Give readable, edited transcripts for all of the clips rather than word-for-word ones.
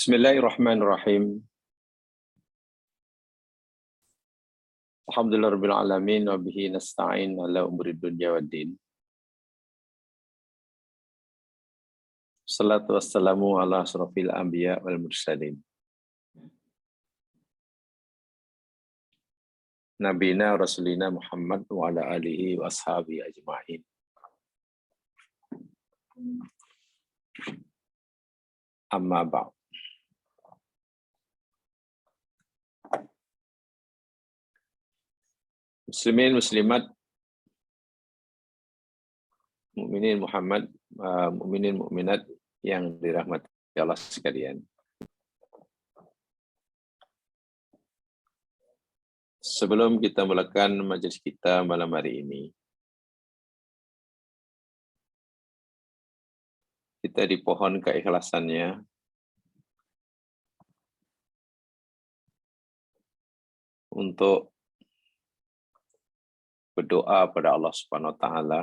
Bismillahirrahmanirrahim. Alhamdulillahirabbil alamin wa bihi nasta'in ala umuri dunya waddin. Salatu wassalamu ala asrofil anbiya wal mursalin. Nabina Rasulina Muhammad wa ala alihi wa ashabihi ajma'in. Amma ba'd. Muslimin muslimat, mukminin Muhammad, mukminin mukminat yang dirahmati Allah sekalian. Sebelum kita mulakan majelis kita malam hari ini, kita dipohon keikhlasannya untuk berdoa pada Allah Subhanahu wa taala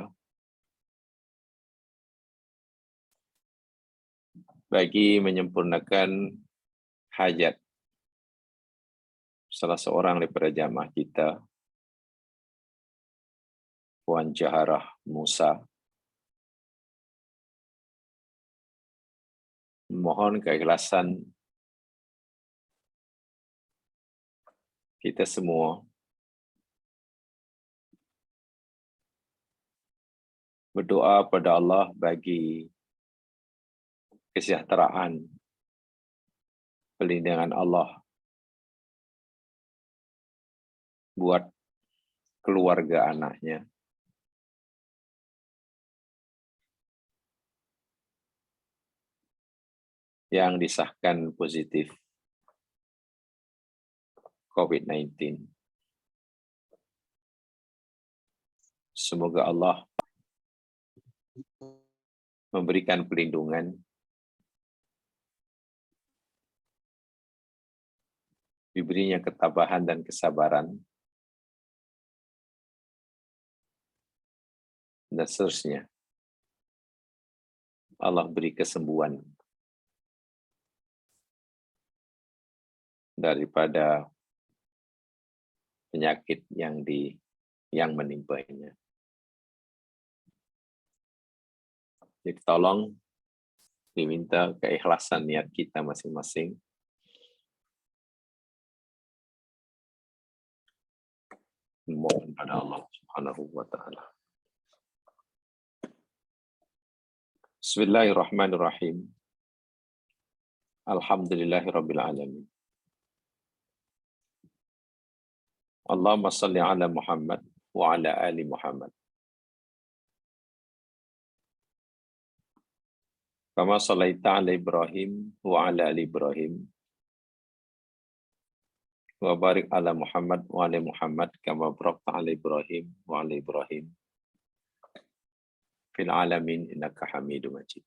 bagi menyempurnakan hajat salah seorang daripada jamaah kita, Puan Jaharah Musa. Mohon keikhlasan kita semua berdoa pada Allah bagi kesejahteraan, perlindungan Allah buat keluarga anaknya, yang disahkan positif COVID-19. Semoga Allah memberikan perlindungan, diberinya ketabahan dan kesabaran, dan seterusnya. Allah beri kesembuhan daripada penyakit yang menimpanya. Jadi tolong diminta keikhlasan niat kita masing-masing. Mohon pada Allah Subhanahu wa taala. Bismillahirrahmanirrahim. Alhamdulillahirabbil alamin. Allahumma shalli ala Muhammad wa ala ali Muhammad. Kama shallaita ala Ibrahim wa ala ali Ibrahim. Wa barik ala Muhammad wa ala Muhammad kama barakta ala Ibrahim wa ala Ibrahim fil alamin innaka Hamidum Majid.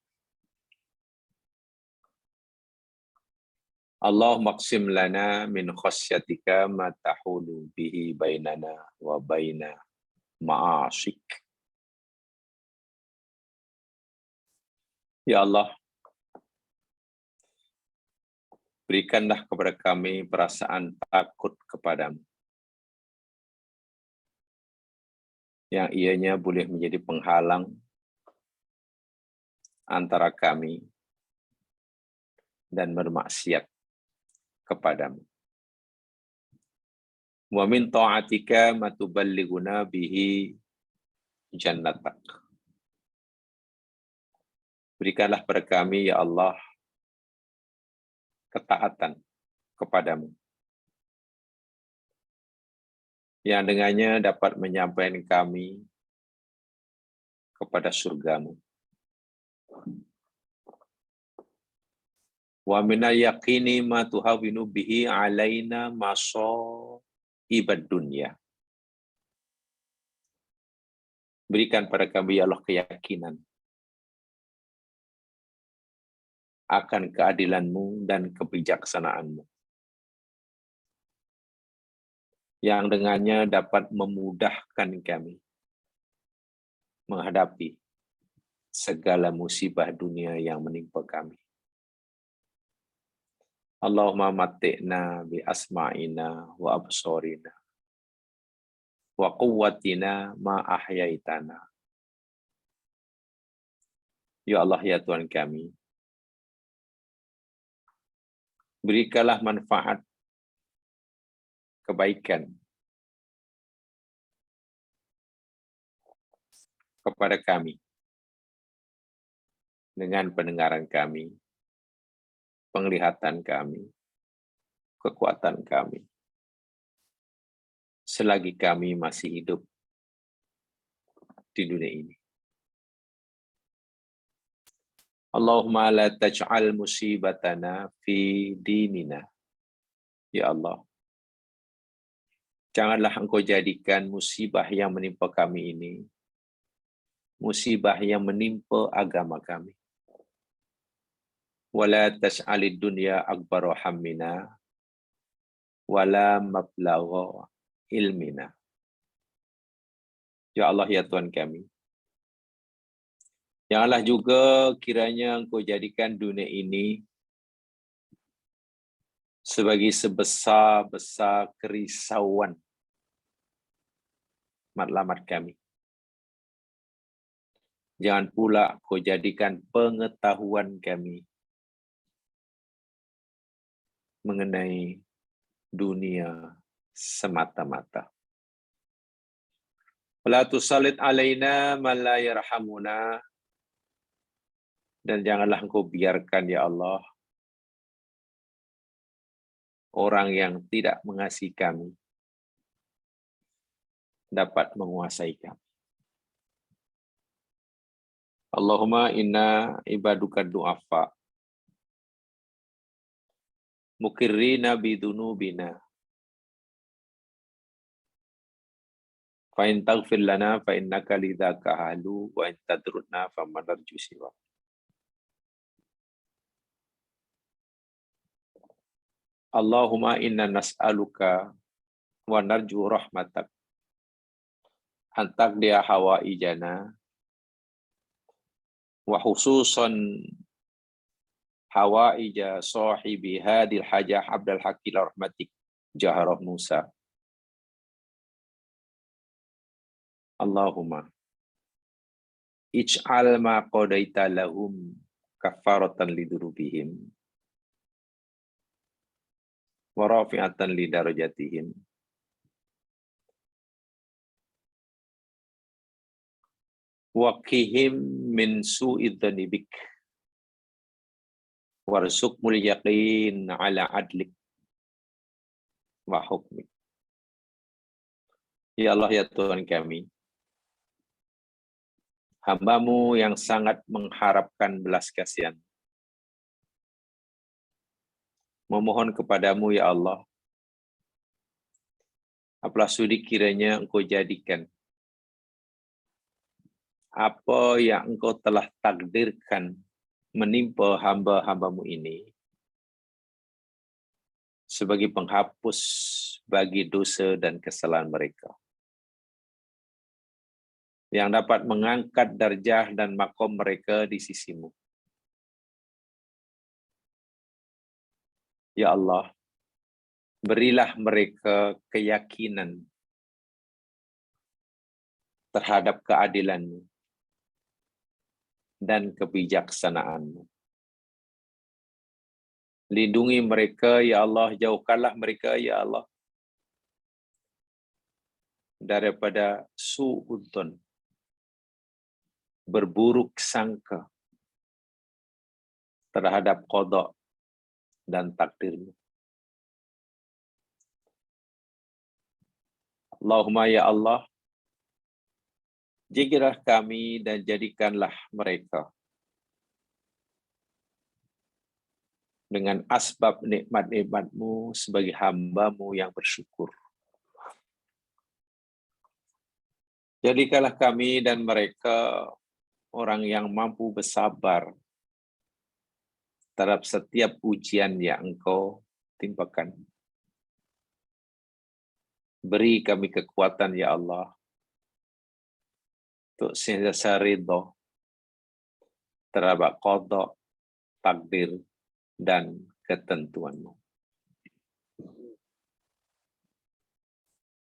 Allahumma qsim lana min khasyatika ma tahulu bihi bainana wa baina ma'asyik. Ya Allah, berikanlah kepada kami perasaan takut kepadamu, yang ianya boleh menjadi penghalang antara kami dan bermaksiat kepadamu. Wa min ta'atika ma tuballighuna bihi jannatak. Berikanlah pada kami, ya Allah, ketaatan kepadamu, yang dengannya dapat menyampaikan kami kepada surgamu. Wa minal yaqini ma tuhawinu bihi alaina masa'ibad dunya. Berikan pada kami, ya Allah, keyakinan akan keadilan-Mu dan kebijaksanaan-Mu, yang dengannya dapat memudahkan kami menghadapi segala musibah dunia yang menimpa kami. Allahumma matti'na bi asma'ina wa absorina wa quwwatina ma ahyaitana. Ya Allah, ya Tuhan kami, berikanlah manfaat kebaikan kepada kami dengan pendengaran kami, penglihatan kami, kekuatan kami, selagi kami masih hidup di dunia ini. Allahumma la taj'al musibatana fi dinina. Ya Allah, janganlah Engkau jadikan musibah yang menimpa kami ini, musibah yang menimpa agama kami. Wala tas'alid dunya akbaru hammina, wala mablagha ilmina. Ya Allah, ya Tuhan kami, janganlah juga kiranya Engkau jadikan dunia ini sebagai sebesar-besar kerisauan matlamat kami. Jangan pula Kau jadikan pengetahuan kami mengenai dunia semata-mata. La tusallit alaina man la yarhamuna, dan janganlah Engkau biarkan ya Allah orang yang tidak mengasihi kami dapat menguasai kami. Allahumma inna ibaduka du'afa mukirrina bidunubina fa in taghfir lana fa innaka lidzaka ahlu wa in tadrudna faman narju siwa. Allahumma inna nas'aluka wa narju rahmatak an taqdiya hawaijana wa khususan hawaija sahibi hadil hajah Abdul Hakil rahmatik jaharah Musa. Allahumma ij'al ma qadaita lahum kafaratan lidurubihim wa rafi'atan lidarajatihim wa qihim min su'id dhanibik warzuqmul yaqin ala adlik wa hukmik. Ya Allah, ya Tuhan kami, hamba-Mu yang sangat mengharapkan belas kasihan, memohon kepadamu ya Allah, apalah sudi kiranya Engkau jadikan apa yang Engkau telah takdirkan menimpa hamba-hamba-Mu ini sebagai penghapus bagi dosa dan kesalahan mereka, yang dapat mengangkat darjah dan makom mereka di sisi-Mu. Ya Allah, berilah mereka keyakinan terhadap keadilan-Mu dan kebijaksanaan-Mu. Lindungi mereka, ya Allah, jauhkanlah mereka, ya Allah, daripada su'udzon, berburuk sangka terhadap qada dan takdir-Mu. Allahumma ya Allah, jadikanlah kami dan jadikanlah mereka dengan asbab nikmat-nikmat-Mu sebagai hamba-Mu yang bersyukur. Jadikanlah kami dan mereka orang yang mampu bersabar terhadap setiap ujian yang Engkau timpakan. Beri kami kekuatan ya Allah untuk senantiasa ridho terhadap qada, takdir, dan ketentuan-Mu.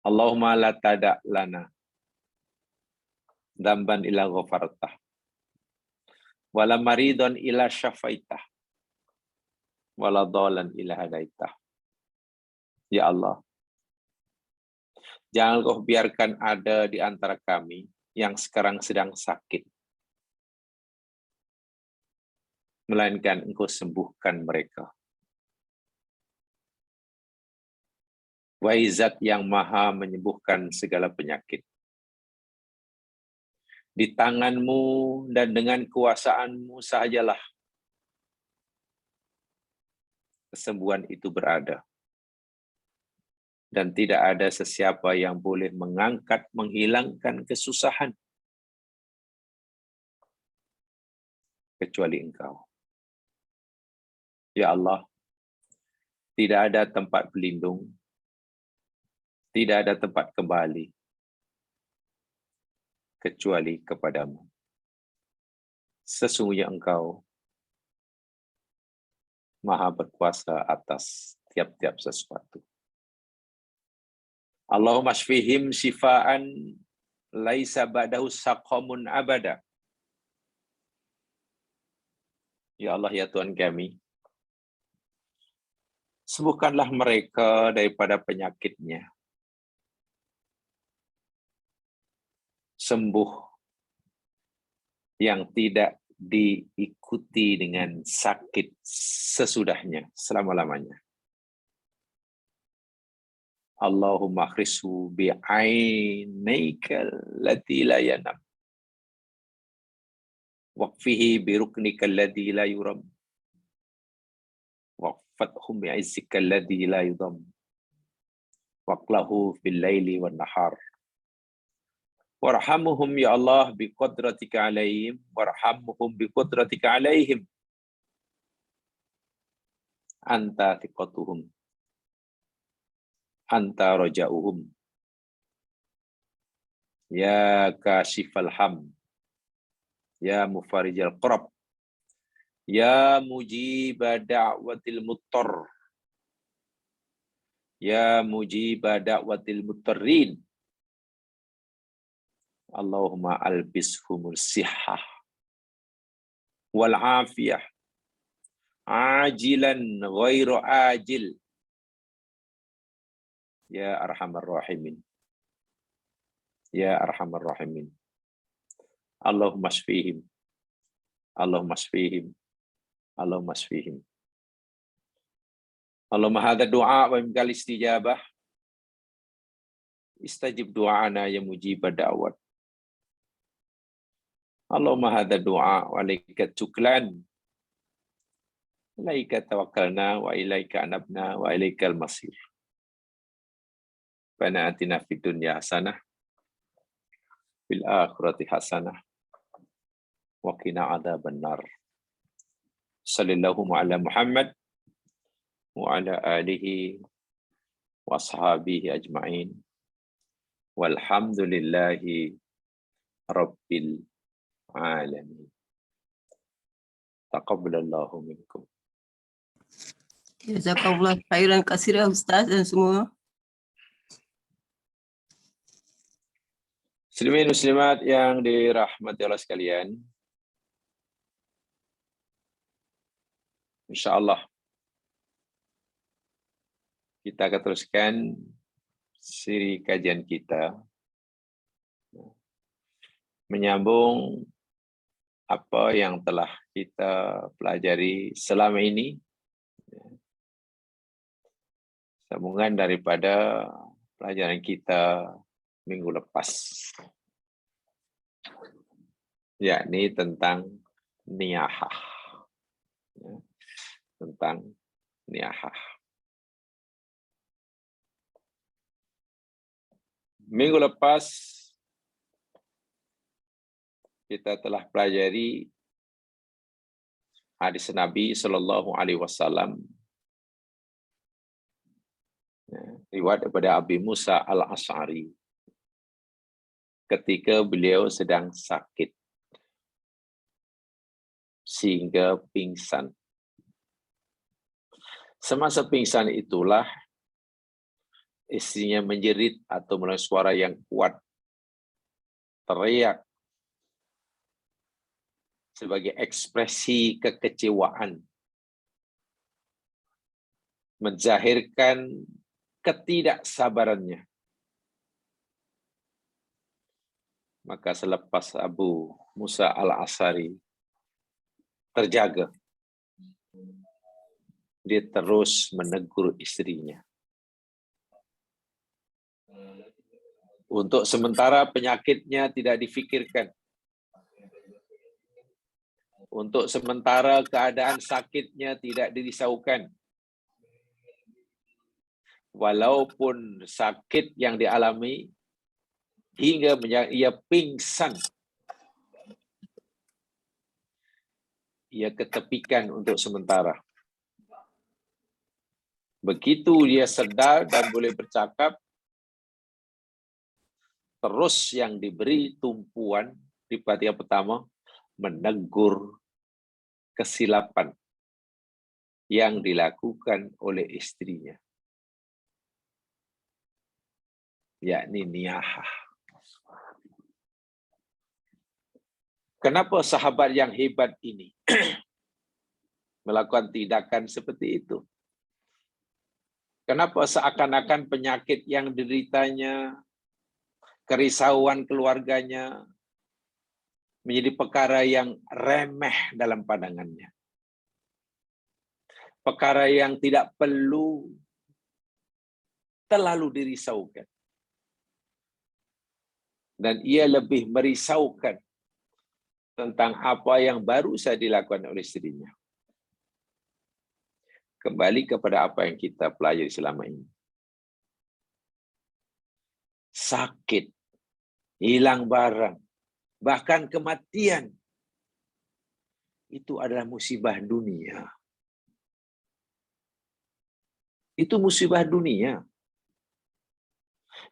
Allahumma la tada' lana dzamban illa ghafartah wala maridon illa syafaitah wala dhalan illa hadaitah. Ya Allah, jangan Kau biarkan ada di antara kami yang sekarang sedang sakit, melainkan Engkau sembuhkan mereka. Wahai Zat yang Maha menyembuhkan segala penyakit, di tangan-Mu dan dengan kuasaan-Mu sahajalah kesembuhan itu berada. Dan tidak ada sesiapa yang boleh mengangkat, menghilangkan kesusahan kecuali Engkau. Ya Allah, tidak ada tempat berlindung, tidak ada tempat kembali kecuali kepadamu. Sesungguhnya Engkau Maha berkuasa atas tiap-tiap sesuatu. Allahumma shfihim shifaan laisa ba'dahu saqamun abada. Ya Allah, ya Tuhan kami, sembuhkanlah mereka daripada penyakitnya. Sembuh yang tidak diikuti dengan sakit sesudahnya, selama-lamanya. Allahumma khrisu bi'ainaikal lati la yanam. Waqfihi biruknikal ladzi la yuram. Waqfathum bi'izzikal ladzi la yudam. Waqlahu fil laili wan nahar. Warhamhum ya Allah biqudratika alaihim. Warhamhum biqudratika alaihim. Anta thiqatuhum. Anta raja'uhum. Ya kashifal ham. Ya mufarijal qurab. Ya mujiba da'watil muttar. Ya mujiba da'watil muttarrin. Allahumma albishumul sihhah wal afiyah ajilan ghairu ajil. Ya arhamar rahimin. Ya arhamar rahimin. Allahumma shfihim. Allahumma shfihim. Allahumma shfihim. Allahumma hadha du'a wa imkal istijabah. Istajib du'ana ya mujibah da'wat. Allahumma hadha du'a wa alaika tuklan. Ilaika tawakkalna wa ilaika anabna wa ilaikal masir. Rabbana atina fid dunya hasanah fil akhirati hasanah wa qina adzabannar. Sallallahu ala Muhammad wa ala alihi wa ashabihi ajma'in. Walhamdulillahi rabbil alamin. Taqabbalallahu minkum. Jazakallah khairan katsira Ustaz dan semua. Muslimin muslimat yang dirahmati Allah sekalian, insyaallah kita akan teruskan siri kajian kita menyambung apa yang telah kita pelajari selama ini, sambungan daripada pelajaran kita minggu lepas, yakni tentang niyahah. Tentang niyahah. Minggu lepas kita telah pelajari hadis Nabi Sallallahu Alaihi Wasallam, riwayat daripada Abi Musa Al-Asy'ari ketika beliau sedang sakit sehingga pingsan. Semasa pingsan itulah istrinya menjerit atau melalui suara yang kuat, teriak sebagai ekspresi kekecewaan, menzahirkan ketidaksabarannya. Maka selepas Abu Musa al-Asy'ari terjaga, dia terus menegur istrinya. Untuk sementara penyakitnya tidak difikirkan. Untuk sementara keadaan sakitnya tidak dirisaukan. Walaupun sakit yang dialami hingga ia pingsan, ia ketepikan untuk sementara. Begitu dia sedar dan boleh bercakap, terus yang diberi tumpuan di bagian pertama menegur kesilapan yang dilakukan oleh istrinya, yakni niyahah. Kenapa sahabat yang hebat ini melakukan tindakan seperti itu? Kenapa seakan-akan penyakit yang dideritanya, kerisauan keluarganya, menjadi perkara yang remeh dalam pandangannya? Perkara yang tidak perlu terlalu dirisaukan. Dan ia lebih merisaukan tentang apa yang baru saja dilakukan oleh istrinya. Kembali kepada apa yang kita pelajari selama ini. Sakit, hilang barang, bahkan kematian, itu adalah musibah dunia. Itu musibah dunia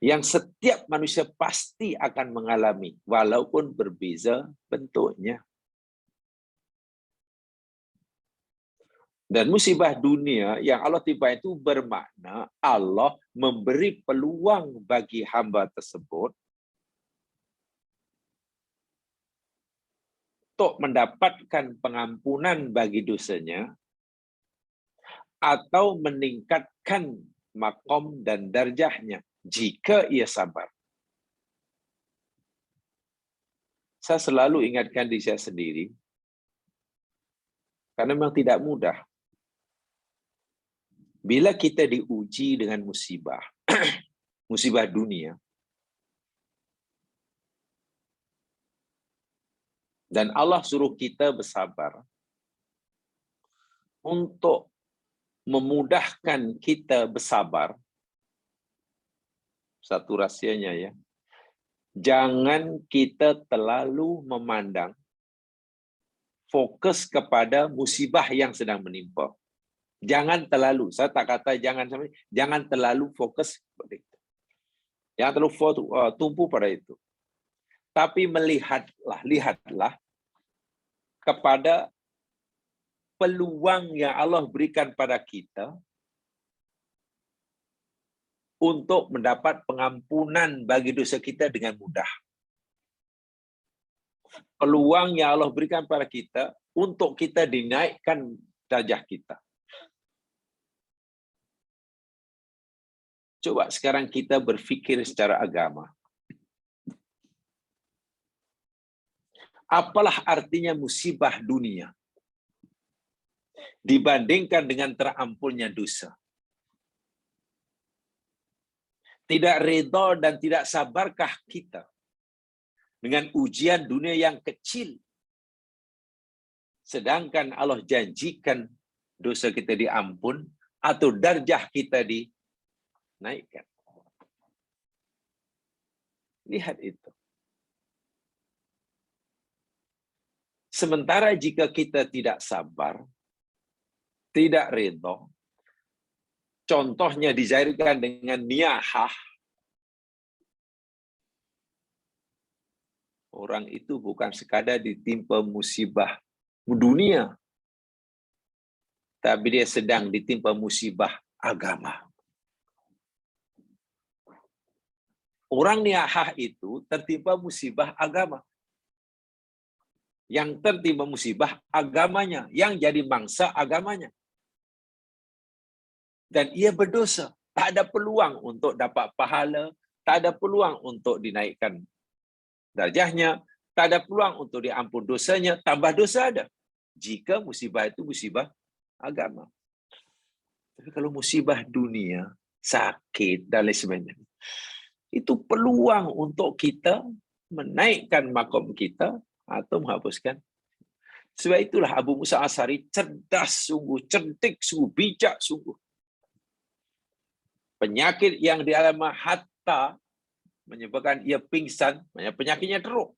yang setiap manusia pasti akan mengalami, walaupun berbeza bentuknya. Dan musibah dunia yang Allah tiba itu bermakna Allah memberi peluang bagi hamba tersebut untuk mendapatkan pengampunan bagi dosanya atau meningkatkan makom dan darjahnya jika ia sabar. Saya selalu ingatkan diri saya sendiri, karena memang tidak mudah. Bila kita diuji dengan musibah, musibah dunia, dan Allah suruh kita bersabar untuk memudahkan kita bersabar, satu rahsianya ya, jangan kita terlalu memandang fokus kepada musibah yang sedang menimpa. Jangan terlalu, saya tak kata jangan terlalu fokus pada itu. Jangan terlalu tumpu pada itu. Tapi lihatlah kepada peluang yang Allah berikan pada kita untuk mendapat pengampunan bagi dosa kita dengan mudah. Peluang yang Allah berikan pada kita untuk kita dinaikkan darjah kita. Coba sekarang kita berpikir secara agama. Apalah artinya musibah dunia dibandingkan dengan terampunnya dosa? Tidak redha dan tidak sabarkah kita dengan ujian dunia yang kecil, sedangkan Allah janjikan dosa kita diampun atau darjah kita dinaikkan? Lihat itu. Sementara jika kita tidak sabar, tidak redha, contohnya dizahirkan dengan niyahah, orang itu bukan sekadar ditimpa musibah dunia, tapi dia sedang ditimpa musibah agama. Orang niahah itu tertimpa musibah agama. Yang tertimpa musibah agamanya, yang jadi mangsa agamanya. Dan ia berdosa. Tak ada peluang untuk dapat pahala, tak ada peluang untuk dinaikkan darjahnya, tak ada peluang untuk diampun dosanya, tambah dosa ada. Jika musibah itu musibah agama. Tapi kalau musibah dunia, sakit dan lain sebagainya, itu peluang untuk kita menaikkan makom kita atau menghapuskan. Sebab itulah Abu Musa Asy'ari cerdas sungguh, cerdik sungguh, bijak sungguh. Penyakit yang dialami Hatta menyebabkan ia pingsan, penyakitnya teruk.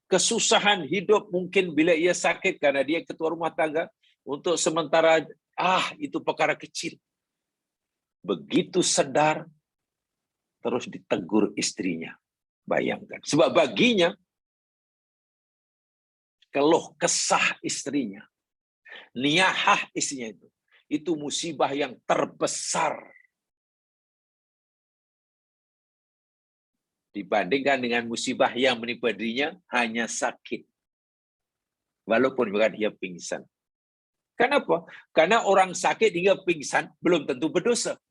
Kesusahan hidup mungkin bila ia sakit karena dia ketua rumah tangga, untuk sementara, itu perkara kecil. Begitu sedar, terus ditegur istrinya. Bayangkan. Sebab baginya, keluh kesah istrinya, niyahah istrinya itu musibah yang terbesar dibandingkan dengan musibah yang menimpa dirinya hanya sakit, walaupun bukan ia pingsan. Kenapa? Karena orang sakit hingga pingsan belum tentu berdosa.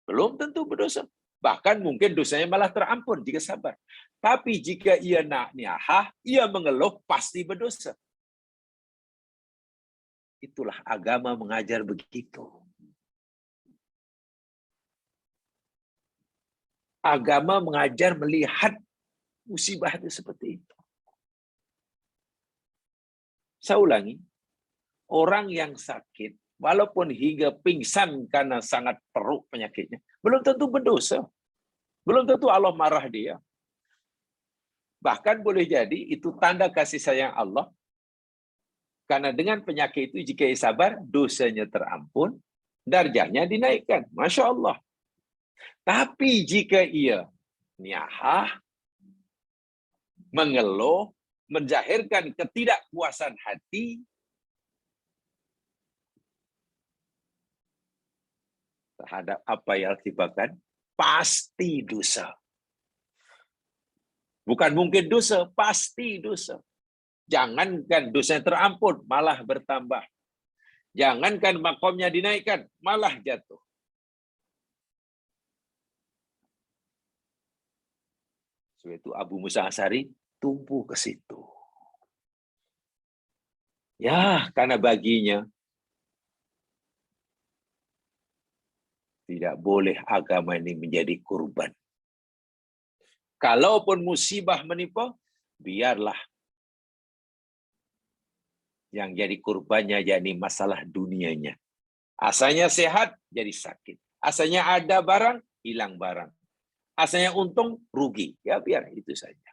Belum tentu berdosa. Bahkan mungkin dosanya malah terampun jika sabar. Tapi jika ia nak niyahah, ia mengeluh, pasti berdosa. Itulah agama mengajar begitu. Agama mengajar melihat musibah itu seperti itu. Saya ulangi, orang yang sakit, walaupun hingga pingsan karena sangat teruk penyakitnya, belum tentu berdosa. Belum tentu Allah marah dia. Bahkan boleh jadi itu tanda kasih sayang Allah. Karena dengan penyakit itu, jika ia sabar, dosanya terampun, darjahnya dinaikkan. Masya Allah. Tapi jika ia niyahah, mengeluh, menjahirkan ketidakpuasan hati, terhadap apa yang akibatkan, pasti dosa. Bukan mungkin dosa, pasti dosa. Jangankan dosanya terampun, malah bertambah. Jangankan makomnya dinaikkan, malah jatuh. Sebab itu Abu Musa Asy'ari tumpu ke situ. Ya, karena baginya tidak boleh agama ini menjadi kurban. Kalaupun musibah menimpa, biarlah yang jadi kurbannya jadi masalah dunianya. Asalnya sehat, jadi sakit. Asalnya ada barang, hilang barang. Asalnya untung, rugi. Ya biar itu saja.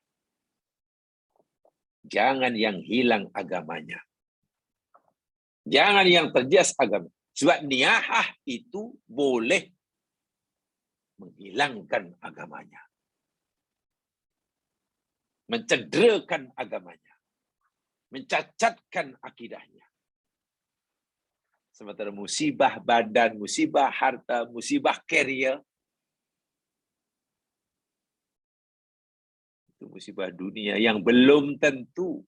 Jangan yang hilang agamanya. Jangan yang terjejas agama. Sebab niyahah itu boleh menghilangkan agamanya. Mencederakan agamanya. Mencacatkan akidahnya. Sementara musibah badan, musibah harta, musibah karier, itu musibah dunia yang belum tentu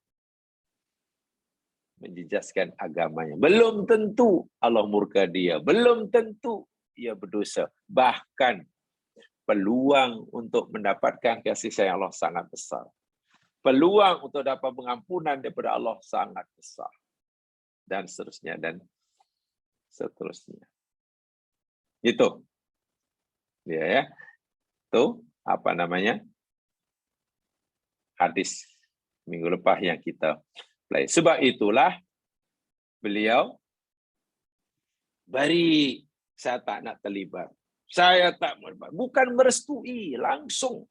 menjejaskan agamanya. Belum tentu Allah murka dia. Belum tentu ia berdosa. Bahkan peluang untuk mendapatkan kasih sayang Allah sangat besar. Peluang untuk dapat pengampunan daripada Allah sangat besar. Dan seterusnya, dan seterusnya. Itu. Ya. Itu apa namanya? Hadis minggu lepas yang kita play. Sebab itulah beliau bari saya tak nak terlibat. Saya tak bukan merestui, langsung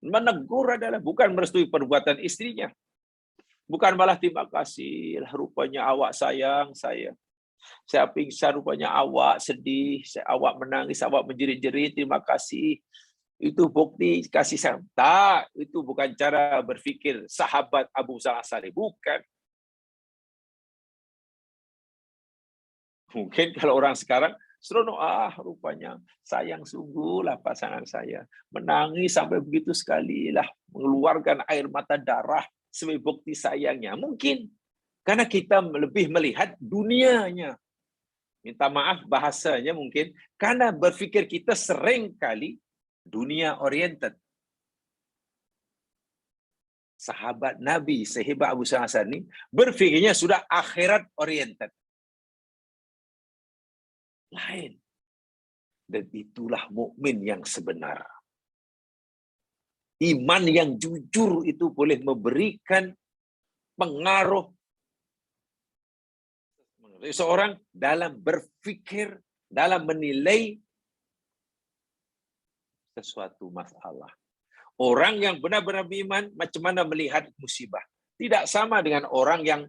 menegur adalah bukan merestui perbuatan istrinya. Bukan malah terima kasih, rupanya awak sayang saya. Saya pingsan, rupanya awak sedih, awak menangis, awak menjerit-jerit, terima kasih. Itu bukti kasih sayang. Tak, itu bukan cara berfikir sahabat Abu Musa Asy'ari, bukan. Mungkin kalau orang sekarang seronok, rupanya sayang sungguh lah pasangan saya. Menangis sampai begitu sekali lah, mengeluarkan air mata darah sebagai bukti sayangnya. Mungkin karena kita lebih melihat dunianya. Minta maaf bahasanya mungkin karena berpikir kita sering kali dunia oriented. Sahabat Nabi sehebat Abu Sa'id Al-Khudri berpikirnya sudah akhirat oriented. Lain. Dan itulah mukmin yang sebenar. Iman yang jujur itu boleh memberikan pengaruh seseorang dalam berpikir, dalam menilai sesuatu masalah. Orang yang benar-benar beriman, macam mana melihat musibah. Tidak sama dengan orang yang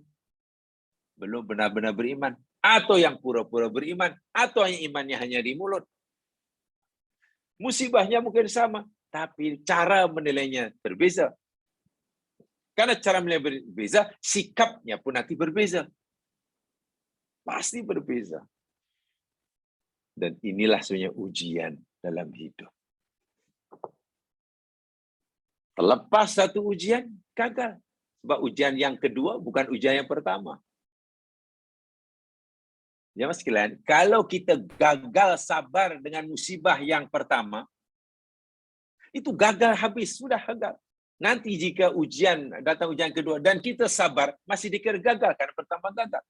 belum benar-benar beriman, atau yang pura-pura beriman, atau yang imannya hanya di mulut. Musibahnya mungkin sama, tapi cara menilainya berbeza. Karena cara menilai berbeza, sikapnya pun nanti berbeza. Pasti berbeza. Dan inilah sebenarnya ujian dalam hidup. Terlepas satu ujian, gagal. Sebab ujian yang kedua bukan ujian yang pertama. Jemaah sekalian, kalau kita gagal sabar dengan musibah yang pertama, itu gagal habis, sudah gagal. Nanti jika datang ujian kedua dan kita sabar, masih dikira gagal karena pertama gagal.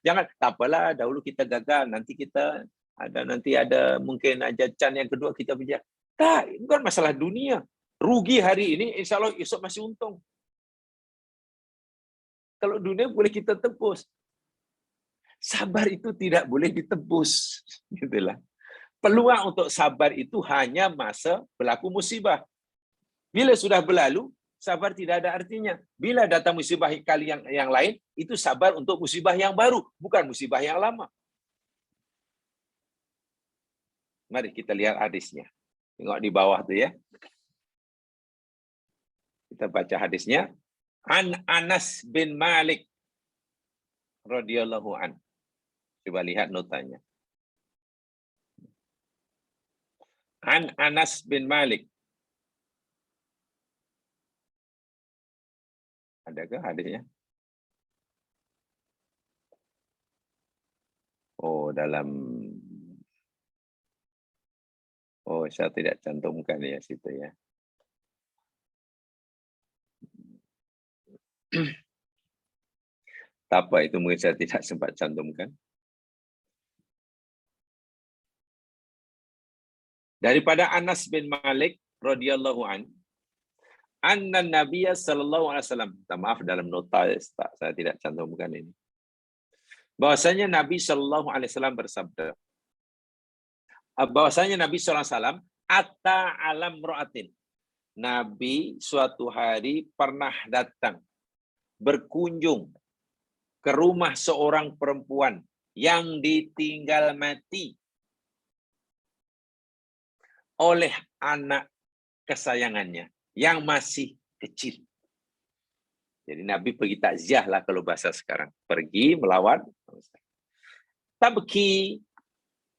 Jangan, tak apalah, dahulu kita gagal, nanti ada mungkin jajan yang kedua kita berjaya. Tak, itu kan masalah dunia. Rugi hari ini, insya Allah esok masih untung. Kalau dunia boleh kita tebus. Sabar itu tidak boleh ditebus. Gitulah. Peluang untuk sabar itu hanya masa berlaku musibah. Bila sudah berlalu, sabar tidak ada artinya. Bila datang musibah kali yang lain, itu sabar untuk musibah yang baru, bukan musibah yang lama. Mari kita lihat hadisnya. Tengok di bawah tu ya. Kita baca hadisnya. An Anas bin Malik radhiyallahu an. Coba lihat notanya. An Anas bin Malik. Adakah hadisnya? Saya tidak cantumkan ya situ ya. Apa itu mungkin saya tidak sempat cantumkan. Daripada Anas bin Malik radhiyallahu an, anna Nabiya sallallahu alaihi wasallam. Maaf dalam nota saya tidak cantumkan ini. Bahwasanya Nabi sallallahu alaihi wasallam bersabda. Bahwasanya Nabi sallallahu alaihi wasallam atta alam ra'atin. Nabi suatu hari pernah datang berkunjung ke rumah seorang perempuan yang ditinggal mati oleh anak kesayangannya yang masih kecil. Jadi Nabi pergi takziah lah kalau bahasa sekarang. Pergi melawat. Tabki,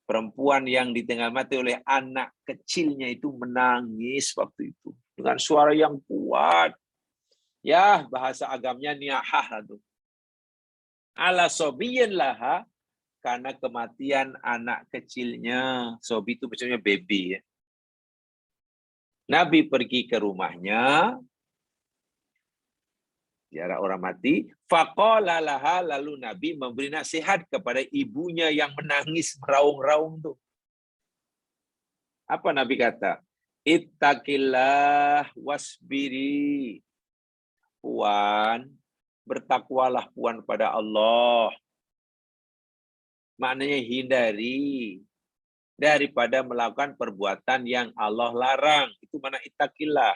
perempuan yang ditinggal mati oleh anak kecilnya itu menangis waktu itu. Dengan suara yang kuat. Ya, bahasa agamanya niyahah lah tuh. Ala sobiyin laha, karena kematian anak kecilnya. Sobi itu maksudnya baby ya. Nabi pergi ke rumahnya, ziarah orang mati, faqala laha, lalu Nabi memberi nasihat kepada ibunya yang menangis meraung-raung tuh. Apa Nabi kata? Ittaqillah wasbiri. Puan, bertakwalah puan pada Allah. Maknanya hindari daripada melakukan perbuatan yang Allah larang. Itu mana ittaqillah.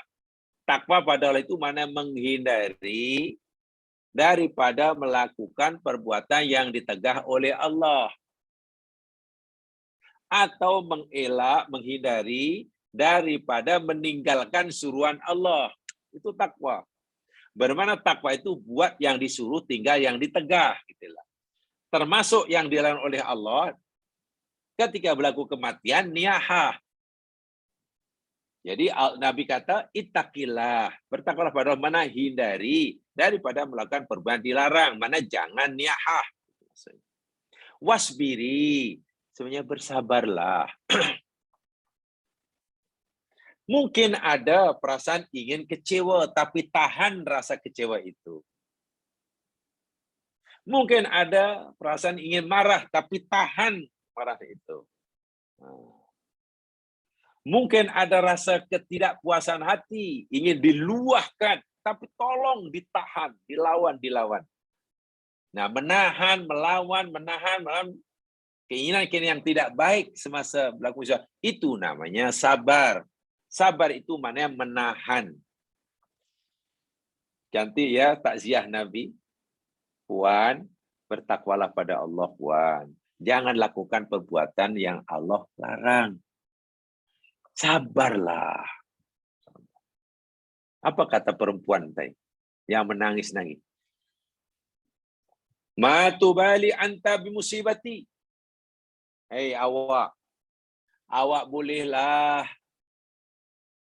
Takwa pada Allah itu mana menghindari daripada melakukan perbuatan yang ditegah oleh Allah. Atau mengelak, menghindari daripada meninggalkan suruhan Allah. Itu takwa. Bagaimana takwa itu buat yang disuruh, tinggal yang ditegah. Gitulah. Termasuk yang dilarang oleh Allah ketika berlaku kematian, niyahah. Jadi Nabi kata, ittaqillah, bertakwalah pada Allah, mana hindari daripada melakukan perbuatan dilarang, mana jangan niyahah. Wasbiri, sebenarnya bersabarlah. Mungkin ada perasaan ingin kecewa, tapi tahan rasa kecewa itu. Mungkin ada perasaan ingin marah, tapi tahan marah itu. Mungkin ada rasa ketidakpuasan hati, ingin diluahkan, tapi tolong ditahan, dilawan. Nah, menahan, melawan, keinginan-keinginan yang tidak baik semasa berlaku usaha, itu namanya sabar. Sabar itu maknanya menahan. Cantik ya takziah Nabi. Puan, bertakwalah pada Allah, Puan. Jangan lakukan perbuatan yang Allah larang. Sabarlah. Apa kata perempuan tadi yang menangis-nangis? Ma tubali anta bimusibati. Hei awak bolehlah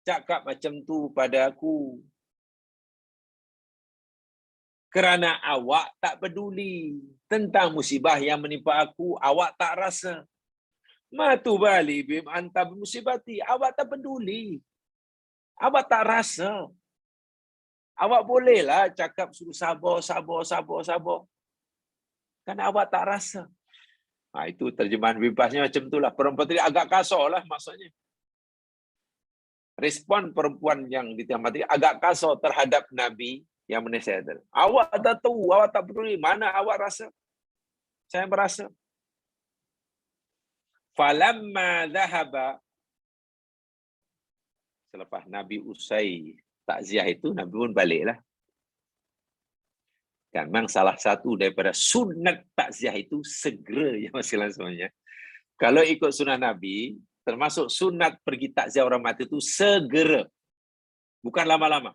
cakap macam tu pada aku. Kerana awak tak peduli tentang musibah yang menimpa aku, awak tak rasa. Ma tubali bim anta bimusibati. Awak tak peduli. Awak tak rasa. Awak bolehlah cakap suruh sabar. Karena awak tak rasa. Nah, itu terjemahan bebasnya macam itulah. Perempuan tadi agak kasar lah maksudnya. Respon perempuan yang ditambah agak kasar terhadap Nabi yang menasihatkan. Awak tak tahu, awak tak peduli. Mana awak rasa? Saya merasa. Falamma dhahaba, selepas Nabi usai takziah itu, Nabi pun baliklah. Kan memang salah satu daripada sunat takziah itu segera ya masalahnya. Kalau ikut sunnah Nabi, termasuk sunat pergi takziah orang mati itu segera. Bukan lama-lama.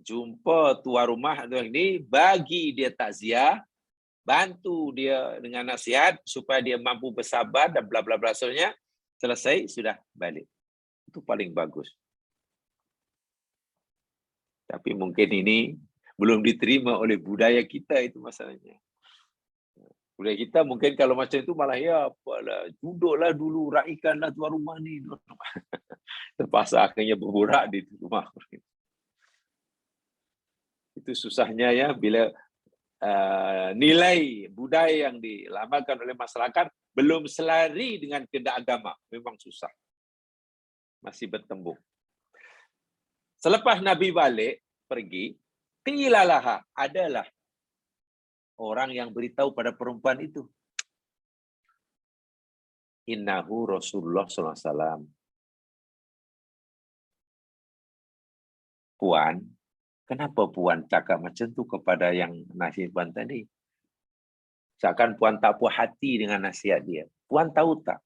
Jumpa tuan rumah ini, bagi dia takziah, bantu dia dengan nasihat supaya dia mampu bersabar dan bla bla bla, selesai sudah balik. Itu paling bagus. Tapi mungkin ini belum diterima oleh budaya kita, itu masalahnya. Budaya kita mungkin kalau macam itu malah ya apalah, duduklah dulu, raikanlah tuan rumah ni. Terpaksa akhirnya berburak di rumah. Itu susahnya ya bila nilai budaya yang dilambangkan oleh masyarakat belum selari dengan kehendak agama. Memang susah. Masih bertembung. Selepas Nabi balik, pergi, qilalaha, adalah orang yang beritahu pada perempuan itu. Innahu Rasulullah SAW. Puan, kenapa Puan cakap macam tu kepada yang nasihat Puan tadi? Seakan Puan tak puas hati dengan nasihat dia. Puan tahu tak?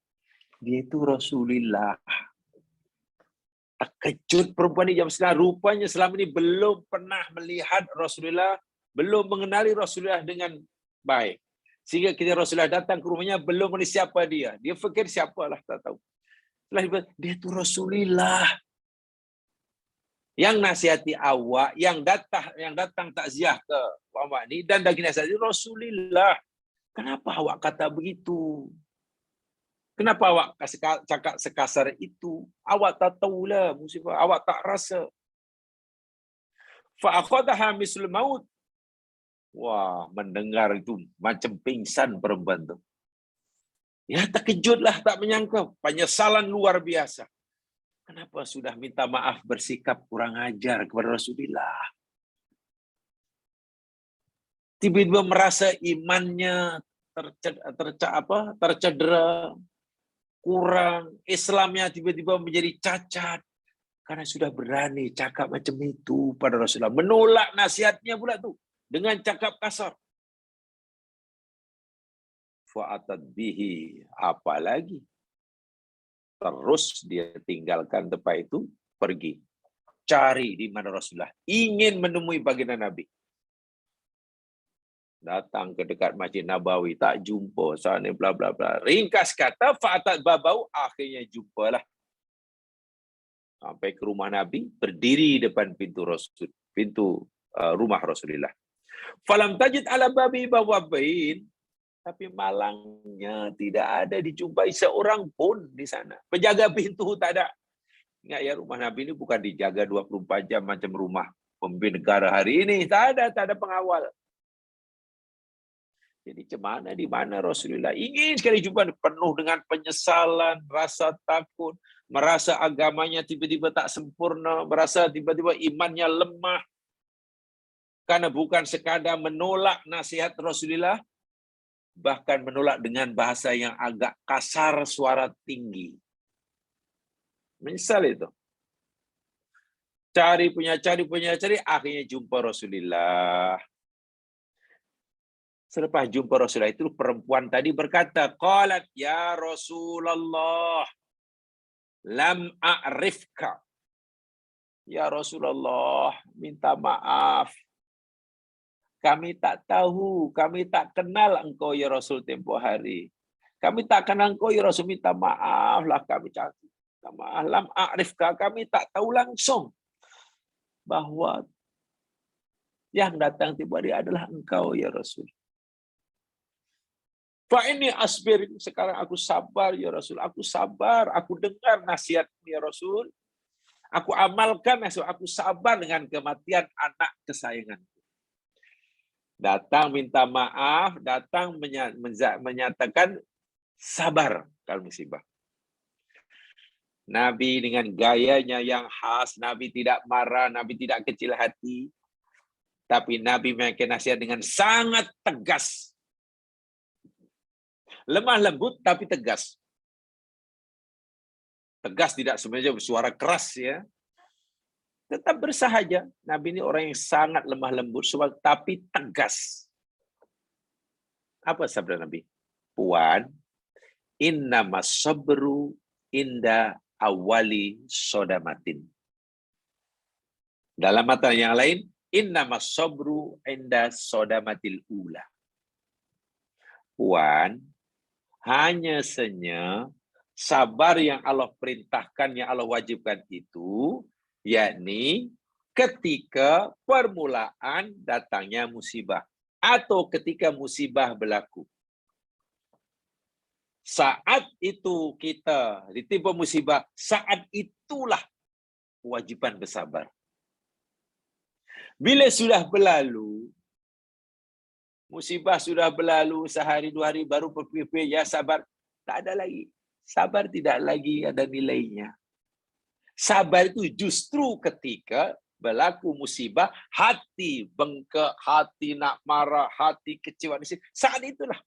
Dia itu Rasulullah. Terkejut perempuan ini jam sekarang. Rupanya selama ini belum pernah melihat Rasulullah, belum mengenali Rasulullah dengan baik. Sehingga ketika Rasulullah datang ke rumahnya, belum mengenali siapa dia. Dia fikir siapalah, tak tahu. Setelah dia itu Rasulullah. Yang nasihati awak, yang datang takziah ke awak ni, dan bagi nasihati Rasulullah. Kenapa awak kata begitu? Kenapa awak cakap sekasar itu? Awak tak tahulah musibah, awak tak rasa. Fa akhadha misl maut. Wah, mendengar itu macam pingsan perempuan tu. Ya, terkejutlah, tak menyangka. Penyesalan luar biasa. Kenapa sudah minta maaf, bersikap kurang ajar kepada Rasulullah? Tiba-tiba merasa imannya tercedera, kurang, Islamnya tiba-tiba menjadi cacat karena sudah berani cakap macam itu pada Rasulullah, menolak nasihatnya pula tu dengan cakap kasar. Fa'atad bihi, apalagi terus dia tinggalkan tempat itu, pergi cari di mana Rasulullah, ingin menemui baginda Nabi. Datang ke dekat Masjid Nabawi, tak jumpa sana bla bla bla. Ringkas kata, fa'atat babau, akhirnya jumpalah. Sampai ke rumah Nabi, berdiri depan pintu Rasul, pintu rumah Rasulullah. Falam tajid ala babi bawabain, tapi malangnya tidak ada dijumpai seorang pun di sana. Penjaga pintu tak ada. Ingat ya, rumah Nabi ini bukan dijaga 24 jam macam rumah pemimpin negara hari ini. Tak ada pengawal. Jadi macam di mana Rasulullah ingin sekali jumpa, penuh dengan penyesalan, rasa takut, merasa agamanya tiba-tiba tak sempurna, merasa tiba-tiba imannya lemah. Karena bukan sekadar menolak nasihat Rasulullah, bahkan menolak dengan bahasa yang agak kasar, suara tinggi. Menyesal itu. Cari, akhirnya jumpa Rasulullah. Selepas jumpa Rasulullah itu, perempuan tadi berkata, qalat ya Rasulullah, lam a'rifka. Ya Rasulullah, minta maaf. Kami tak tahu, kami tak kenal engkau ya Rasul tempoh hari. Kami tak kenal engkau ya Rasul, minta maaf lah kami cakap. Maaf, lam a'rifka, kami tak tahu langsung bahwa yang datang tiba hari adalah engkau ya Rasul. Fa ini asbir, sekarang aku sabar ya Rasul, aku sabar, aku dengar nasihatmu ya Rasul, aku amalkan nasihat, aku sabar dengan kematian anak kesayanganku. Datang minta maaf, datang menyatakan sabar kalau musibah. Nabi dengan gayanya yang khas, Nabi tidak marah, Nabi tidak kecil hati, tapi Nabi memberikan nasihat dengan sangat tegas. Lemah lembut tapi tegas. Tegas tidak sebenarnya bersuara keras ya. Tetap bersahaja. Nabi ini orang yang sangat lemah lembut tapi tegas. Apa sabda Nabi? Puan, innamas sabru inda awali sodamatin. Dalam mata yang lain, innamas sabru inda sodamatil ula. Puan, hanya saja sabar yang Allah perintahkan, yang Allah wajibkan itu, yakni ketika permulaan datangnya musibah atau ketika musibah berlaku. Saat itu kita ditimpa musibah, saat itulah kewajiban bersabar. Bila sudah berlalu, musibah sudah berlalu, sehari dua hari baru berpikir, ya sabar, tak ada lagi. Sabar tidak lagi ada nilainya. Sabar itu justru ketika berlaku musibah, hati bengkak, hati nak marah, hati kecewa. Saat itulah.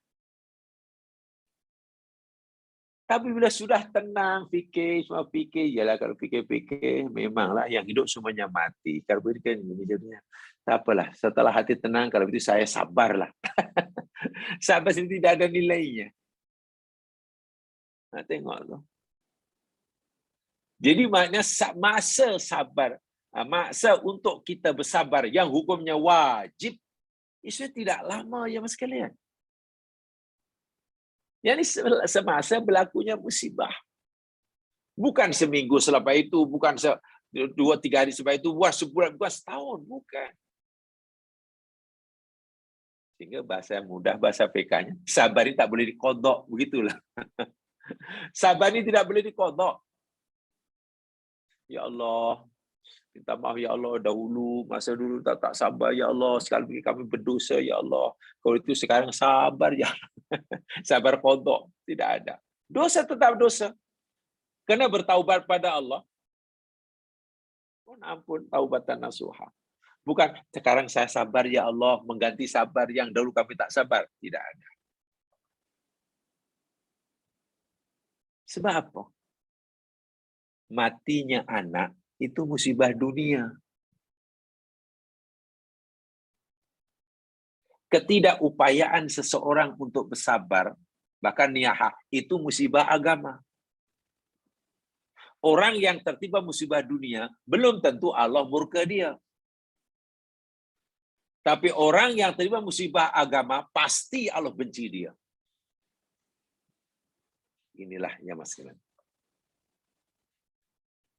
Tapi bila sudah tenang, semua fikir, yalah kalau fikir-fikir, memanglah yang hidup semuanya mati. Kalau begitu kan hidupnya. Tak apalah, setelah hati tenang, kalau begitu saya sabarlah. Sabar sendiri tidak ada nilainya. Nah, tengok tu. Jadi maknanya masa sabar, masa untuk kita bersabar yang hukumnya wajib, itu tidak lama ya mas sekalian. Yang ini semasa berlakunya musibah. Bukan seminggu selepas itu, bukan 2-3 hari selepas itu, bukan sebulan, bukan setahun, bukan. Sehingga bahasa mudah, bahasa PK-nya, sabar ini tak boleh dikodok, begitulah. Sabar ini tidak boleh dikodok. Ya Allah, minta maaf ya Allah, dahulu, masa dulu tak sabar ya Allah, sekali kami berdosa ya Allah. Kalau itu sekarang sabar ya Allah. Sabar kodok, tidak ada. Dosa tetap dosa. Kena bertaubat pada Allah. Ampun, taubatan nasuha. Bukan sekarang saya sabar ya Allah, mengganti sabar yang dahulu kami tak sabar. Tidak ada. Sebab apa? Matinya anak itu musibah dunia. Ketidakupayaan seseorang untuk bersabar, bahkan niyahah, itu musibah agama. Orang yang tertimpa musibah dunia, belum tentu Allah murka dia. Tapi orang yang terima musibah agama, pasti Allah benci dia. Inilah yang Mas Kilan.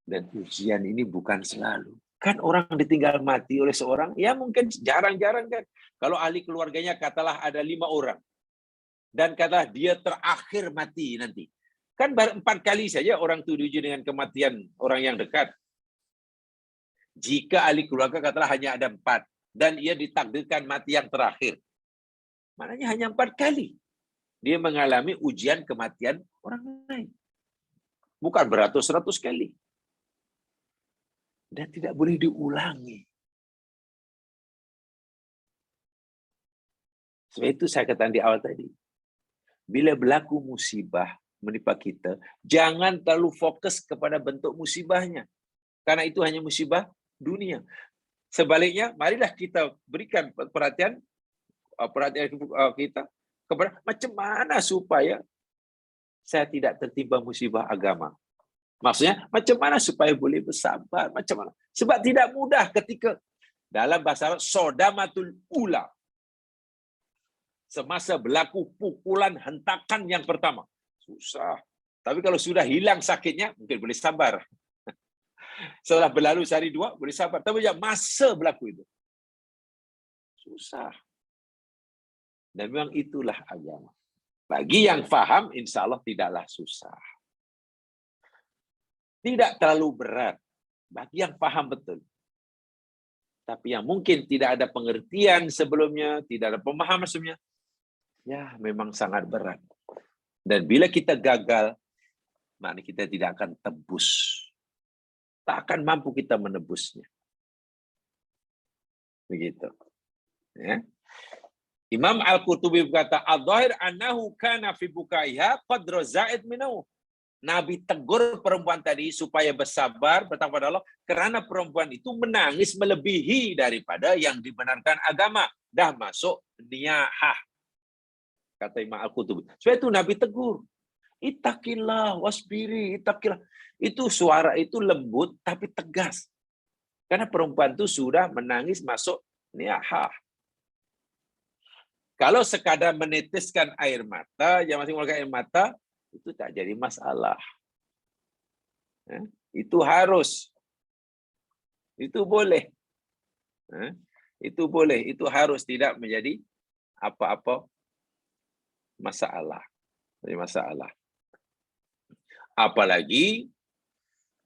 Dan ujian ini bukan selalu. Kan orang ditinggal mati oleh seorang, ya mungkin jarang-jarang kan. Kalau ahli keluarganya katalah ada 5 orang. Dan katalah dia terakhir mati nanti. Kan baru 4 kali saja orang itu diuji dengan kematian orang yang dekat. Jika ahli keluarga katalah hanya ada 4. Dan ia ditakdirkan mati yang terakhir. Maknanya hanya 4 kali. Dia mengalami ujian kematian orang lain. Bukan beratus-ratus kali. Dan tidak boleh diulangi. Sebab itu saya katakan di awal tadi. Bila berlaku musibah menimpa kita, jangan terlalu fokus kepada bentuk musibahnya. Karena itu hanya musibah dunia. Sebaliknya, marilah kita berikan perhatian kita kepada macam mana supaya saya tidak tertimpa musibah agama. Maksudnya, macam mana supaya boleh bersabar? Macam mana? Sebab tidak mudah ketika dalam bahasa Arab, sodamatul ula. Semasa berlaku pukulan hentakan yang pertama. Susah. Tapi kalau sudah hilang sakitnya, mungkin boleh sabar. Setelah berlalu sehari 2, boleh sabar. Tapi masa berlaku itu. Susah. Dan memang itulah agama. Bagi yang faham, insya Allah tidaklah susah. Tidak terlalu berat. Bagi yang faham betul. Tapi yang mungkin tidak ada pengertian sebelumnya, tidak ada pemahaman sebelumnya, ya memang sangat berat. Dan bila kita gagal, maknanya kita tidak akan tebus. Tak akan mampu kita menebusnya. Begitu. Ya. Imam Al-Qurtubi berkata, "Adh-dhahir annahu kana fi bukaiha qadra zaid minhu." Nabi tegur perempuan tadi supaya bersabar bertakwa kepada Allah karena perempuan itu menangis melebihi daripada yang dibenarkan agama. Dah masuk niyahah. Kata Imam Al-Qurtubi. Sebab itu Nabi tegur. Ittaqillah wasbiri, ittaqillah. Itu suara itu lembut tapi tegas. Karena perempuan itu sudah menangis masuk niyahah. Kalau sekadar meneteskan air mata, yang masih mengeluarkan air mata, itu tak jadi masalah. Itu harus. Itu boleh. Itu boleh. Itu harus, tidak menjadi apa-apa masalah. Jadi masalah. Apalagi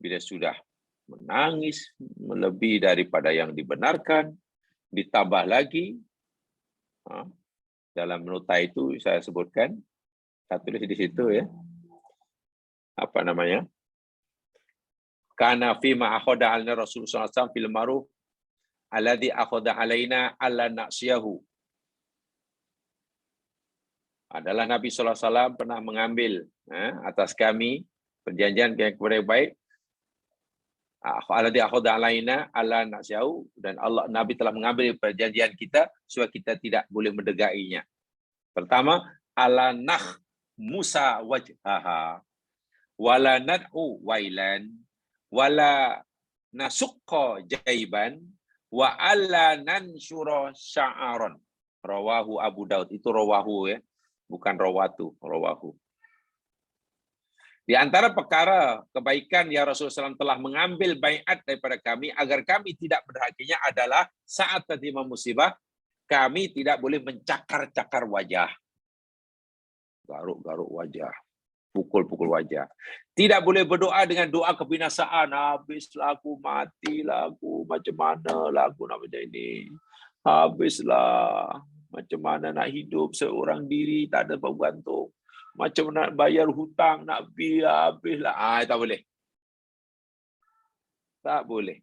bila sudah menangis melebihi daripada yang dibenarkan, ditambah lagi, dalam nota itu saya sebutkan, saya tulis di situ ya, apa namanya? Kana fi ma akhadha alna Rasulullah SAW fil ma'ruf alladhi akhadha alaina alla na'siyahu. Adalah Nabi SAW pernah mengambil atas kami perjanjian yang kepada baik. Alladhi akhadha alaina alla na'siyahu, dan Allah Nabi telah mengambil perjanjian kita supaya kita tidak boleh mendegainya. Pertama, ala nakh Musa wajhaha wala nad'u wailan wala nasukka jaiban wa alla nansyura sya'aron. Rawahu Abu Daud. Itu rawahu ya, bukan rawatu, rawahu. Di antara perkara kebaikan yang Rasulullah SAW telah mengambil baiat daripada kami agar kami tidak berhakinya adalah saat tertimpa musibah, kami tidak boleh mencakar-cakar wajah. Garuk-garuk wajah. Pukul-pukul wajah. Tidak boleh berdoa dengan doa kebinasaan. Habislah aku, matilah aku. Macam mana lah aku nak macam ini. Habislah. Macam mana nak hidup seorang diri, tak ada pembantu. Macam nak bayar hutang, nak habislah. Tak boleh. Tak boleh.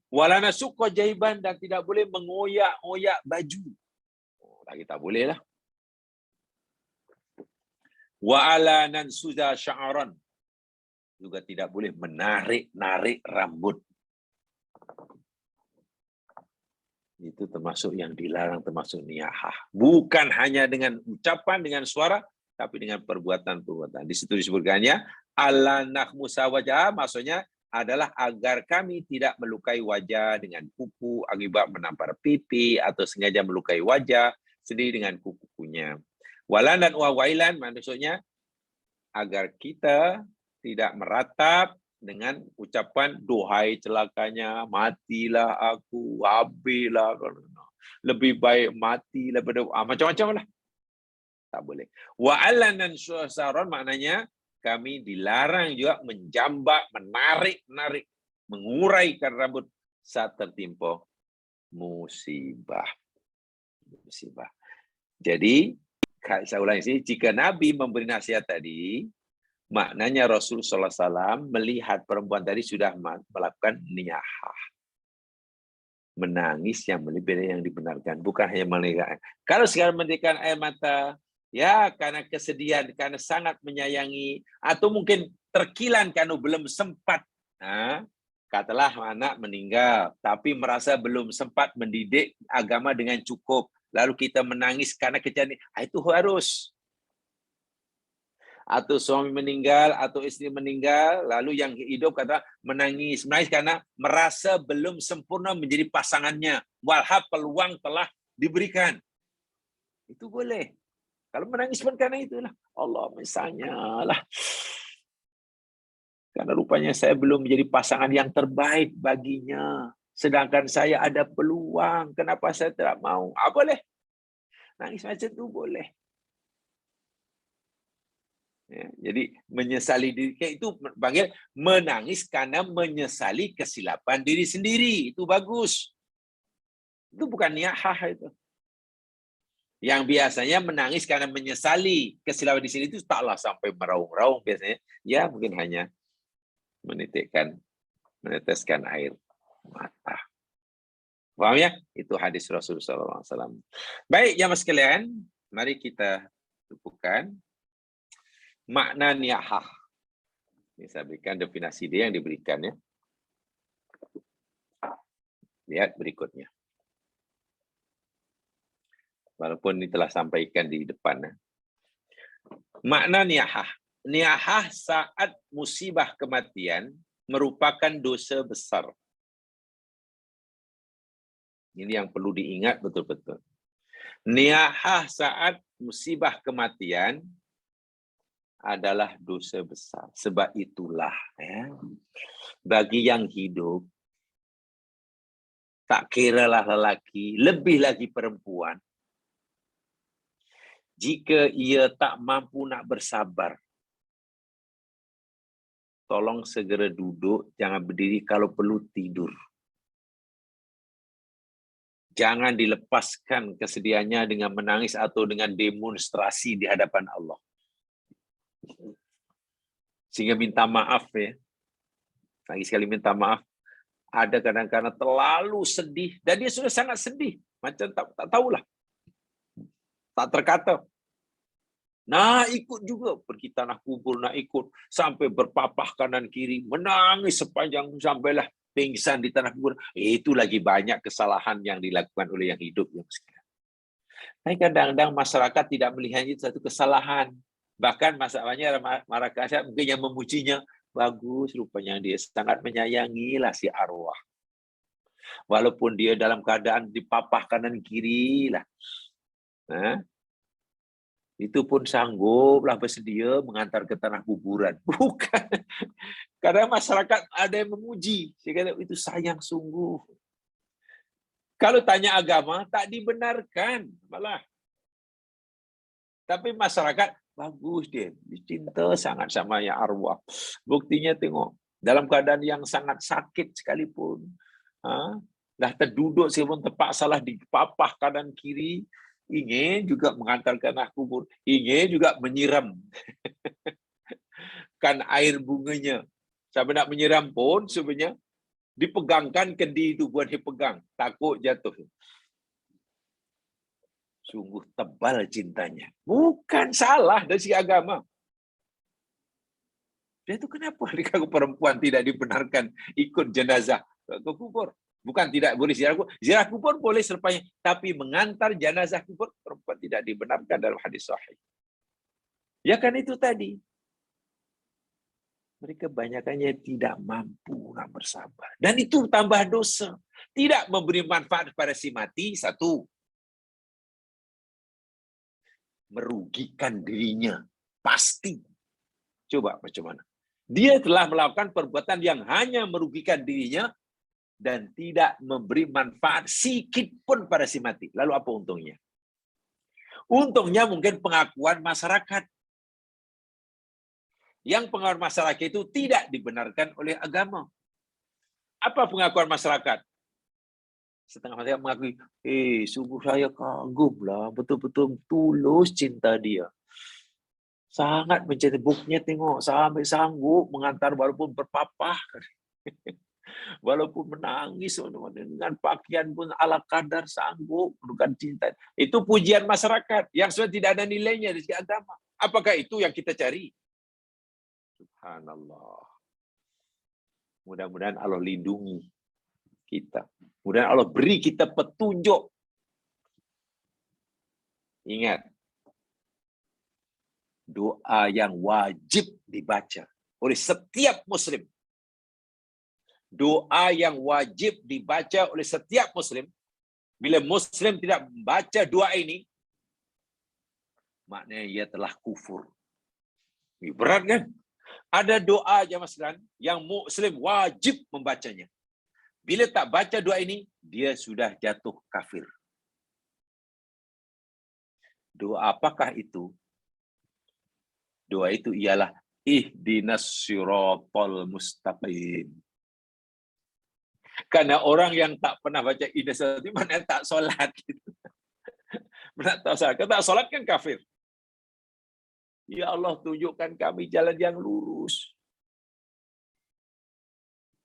Wala nasukka jaiban, dan tidak boleh mengoyak-oyak baju. Lagi tak boleh lah. Wa ala nansuza sya'aran, juga tidak boleh menarik-narik rambut. Itu termasuk yang dilarang, termasuk niyahah. Bukan hanya dengan ucapan, dengan suara, tapi dengan perbuatan-perbuatan. Di situ disebutkannya ala nakhmusa wajah, maksudnya adalah agar kami tidak melukai wajah dengan kuku akibat menampar pipi atau sengaja melukai wajah sendiri dengan kuku-kukunya. Walan dan wailan maksudnya agar kita tidak meratap dengan ucapan duhai celakanya, matilah aku, habislah, lebih baik mati daripada macam-macam lah. Tak boleh. Wa'alan dan syusaron maknanya kami dilarang juga menjambak, menarik, menguraikan rambut saat tertimpa musibah. Jadi, saya ulangi sini, jika Nabi memberi nasihat tadi, maknanya Rasulullah SAW melihat perempuan tadi sudah melakukan niyahah. Menangis yang melebihi dari yang dibenarkan. Bukan hanya menegakkan. Kalau sekarang menegakkan air mata, ya karena kesedihan, karena sangat menyayangi, atau mungkin terkilan karena belum sempat. Katalah anak meninggal, tapi merasa belum sempat mendidik agama dengan cukup. Lalu kita menangis karena kejadian, itu harus. Atau suami meninggal, atau istri meninggal, lalu yang hidup kata menangis karena merasa belum sempurna menjadi pasangannya. Walhab peluang telah diberikan. Itu boleh. Kalau menangis pun karena itulah. Allah misalnya lah. Karena rupanya saya belum menjadi pasangan yang terbaik baginya. Sedangkan saya ada peluang. Kenapa saya tidak mau? Boleh. Nangis macam itu boleh. Ya, jadi menyesali diri itu panggil menangis karena menyesali kesilapan diri sendiri. Itu bagus. Itu bukan niyahah itu. Yang biasanya menangis karena menyesali kesilapan di sini itu taklah sampai meraung-raung biasanya. Ya mungkin hanya meneteskan air mata. Paham ya? Itu hadis Rasulullah SAW. Baik, jamaah sekalian, mari kita tumpukan makna niyahah. Ini saya berikan definisi dia yang diberikan ya. Lihat berikutnya. Walaupun ini telah sampaikan di depan. Makna niyahah. Niyahah saat musibah kematian merupakan dosa besar. Ini yang perlu diingat betul-betul. Niyahah saat musibah kematian adalah dosa besar. Sebab itulah ya, bagi yang hidup, tak kiralah lelaki, lebih lagi perempuan, jika ia tak mampu nak bersabar, tolong segera duduk, jangan berdiri, kalau perlu tidur. Jangan dilepaskan kesedihannya dengan menangis atau dengan demonstrasi di hadapan Allah. Sehingga minta maaf ya. Lagi sekali minta maaf. Ada kadang-kadang terlalu sedih. Dan dia sudah sangat sedih. Macam tak tahulah. Tak terkata. Nah ikut juga. Pergi tanah kubur nak ikut. Sampai berpapah kanan kiri. Menangis sepanjang sampailah pingsan di tanah kubur. Itu lagi banyak kesalahan yang dilakukan oleh yang hidup. Tapi kadang-kadang masyarakat tidak melihat itu satu kesalahan. Bahkan masalahnya masyarakat mungkin yang memujinya, bagus rupanya dia sangat menyayangilah si arwah. Walaupun dia dalam keadaan dipapah kanan kiri lah. Itu pun sangguplah bersedia mengantar ke tanah kuburan. Bukan. Karena masyarakat ada yang memuji. Saya kata itu sayang sungguh. Kalau tanya agama, tak dibenarkan malah. Tapi masyarakat, bagus dia. Cinta sangat sama yang arwah. Buktinya tengok. Dalam keadaan yang sangat sakit sekalipun. Dah terduduk sebelum terpaksalah dipapah kanan kiri. Ingin juga mengantarkan tanah kubur. Ingin juga menyiram. Kan air bunganya. Sampai nak menyiram pun sebenarnya dipegangkan kendi itu buat dipegang. Takut jatuh. Sungguh tebal cintanya. Bukan salah dari segi agama. Dia itu kenapa kalau perempuan tidak dibenarkan ikut jenazah ke kubur? Bukan tidak boleh ziarah kubur. Ziarah kubur boleh selepasnya. Tapi mengantar jenazah kubur, perempuan tidak dibenarkan dalam hadis sahih. Ya kan itu tadi. Mereka banyakannya tidak mampu nak bersabar. Dan itu tambah dosa. Tidak memberi manfaat kepada si mati, satu. Merugikan dirinya. Pasti. Coba macam mana? Dia telah melakukan perbuatan yang hanya merugikan dirinya dan tidak memberi manfaat sedikit pun pada si mati. Lalu apa untungnya? Untungnya mungkin pengakuan masyarakat. Yang pengakuan masyarakat itu tidak dibenarkan oleh agama. Apa pengakuan masyarakat? Setengah masyarakat mengakui, sungguh saya kagumlah, betul-betul tulus cinta dia. Sangat mencintai, buktinya tengok, sampai sanggup mengantar walaupun berpapah. Walaupun menangis dengan pakaian pun ala kadar sanggup, bukan cinta. Itu pujian masyarakat yang sebenarnya tidak ada nilainya di segi agama. Apakah itu yang kita cari? Subhanallah. Mudah-mudahan Allah lindungi kita. Mudah-mudahan Allah beri kita petunjuk. Ingat, doa yang wajib dibaca oleh setiap muslim. Doa yang wajib dibaca oleh setiap muslim. Bila muslim tidak membaca doa ini, maknanya ia telah kufur. Ini berat kan? Ada doa jemaah sekalian yang muslim wajib membacanya. Bila tak baca doa ini, dia sudah jatuh kafir. Doa apakah itu? Doa itu ialah ihdinas siratal mustaqim. Karena orang yang tak pernah baca ihdinas siratal itu mana tak solat gitu. Mana tak solat. Kalau tak solat kan kafir. Ya Allah, tunjukkan kami jalan yang lurus.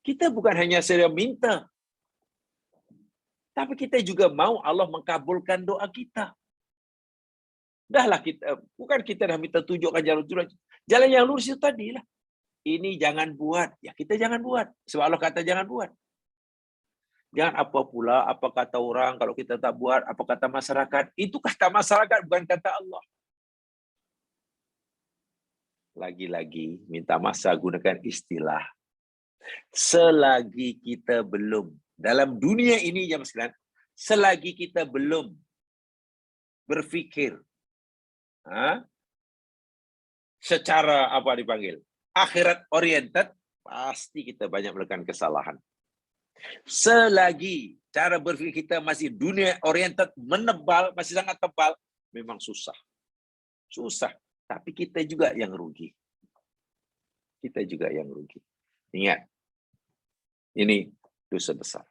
Kita bukan hanya sekedar minta, tapi kita juga mau Allah mengabulkan doa kita. Dahlah kita, bukan kita dah minta tunjukkan jalan lurus. Jalan yang lurus itu tadi lah. Ini jangan buat, ya kita jangan buat. Sebab Allah kata jangan buat. Jangan apa pula, apa kata orang kalau kita tak buat, apa kata masyarakat. Itu kata masyarakat, bukan kata Allah. Lagi-lagi minta masa gunakan istilah. Selagi kita belum, dalam dunia ini jemaah sekalian, selagi kita belum berfikir secara apa dipanggil, akhirat oriented, pasti kita banyak melakukan kesalahan. Selagi cara berfikir kita masih dunia oriented, menebal, masih sangat tebal, memang susah. Susah. Tapi kita juga yang rugi. Kita juga yang rugi. Ingat, ini dosa besar.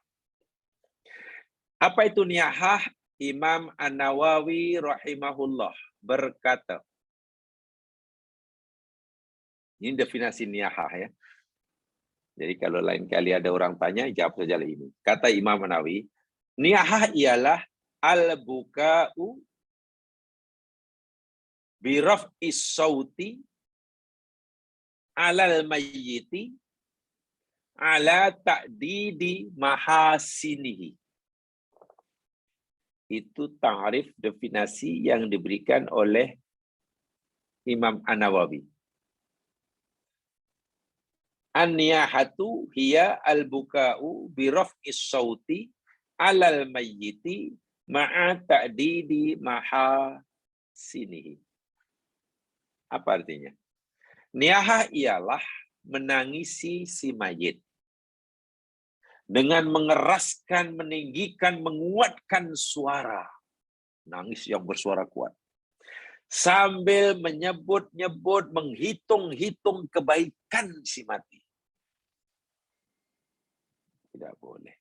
Apa itu niyahah? Imam An-Nawawi rahimahullah berkata, ini definisi niyahah ya. Jadi kalau lain kali ada orang tanya, jawab saja ini. Kata Imam An-Nawawi, niyahah ialah al-buka'u biraf'is sauti alal mayyiti ala ta'didi mahasinihi. Itu ta'rif definisi yang diberikan oleh Imam An-Nawawi. An-niyahatu hiya al-buka'u biraf'is sauti alal mayyiti ma'a ta'didi mahasinihi. Apa artinya? Niyahah ialah menangisi si mayit dengan mengeraskan, meninggikan, menguatkan suara. Nangis yang bersuara kuat. Sambil menyebut-nyebut, menghitung-hitung kebaikan si mati. Tidak boleh.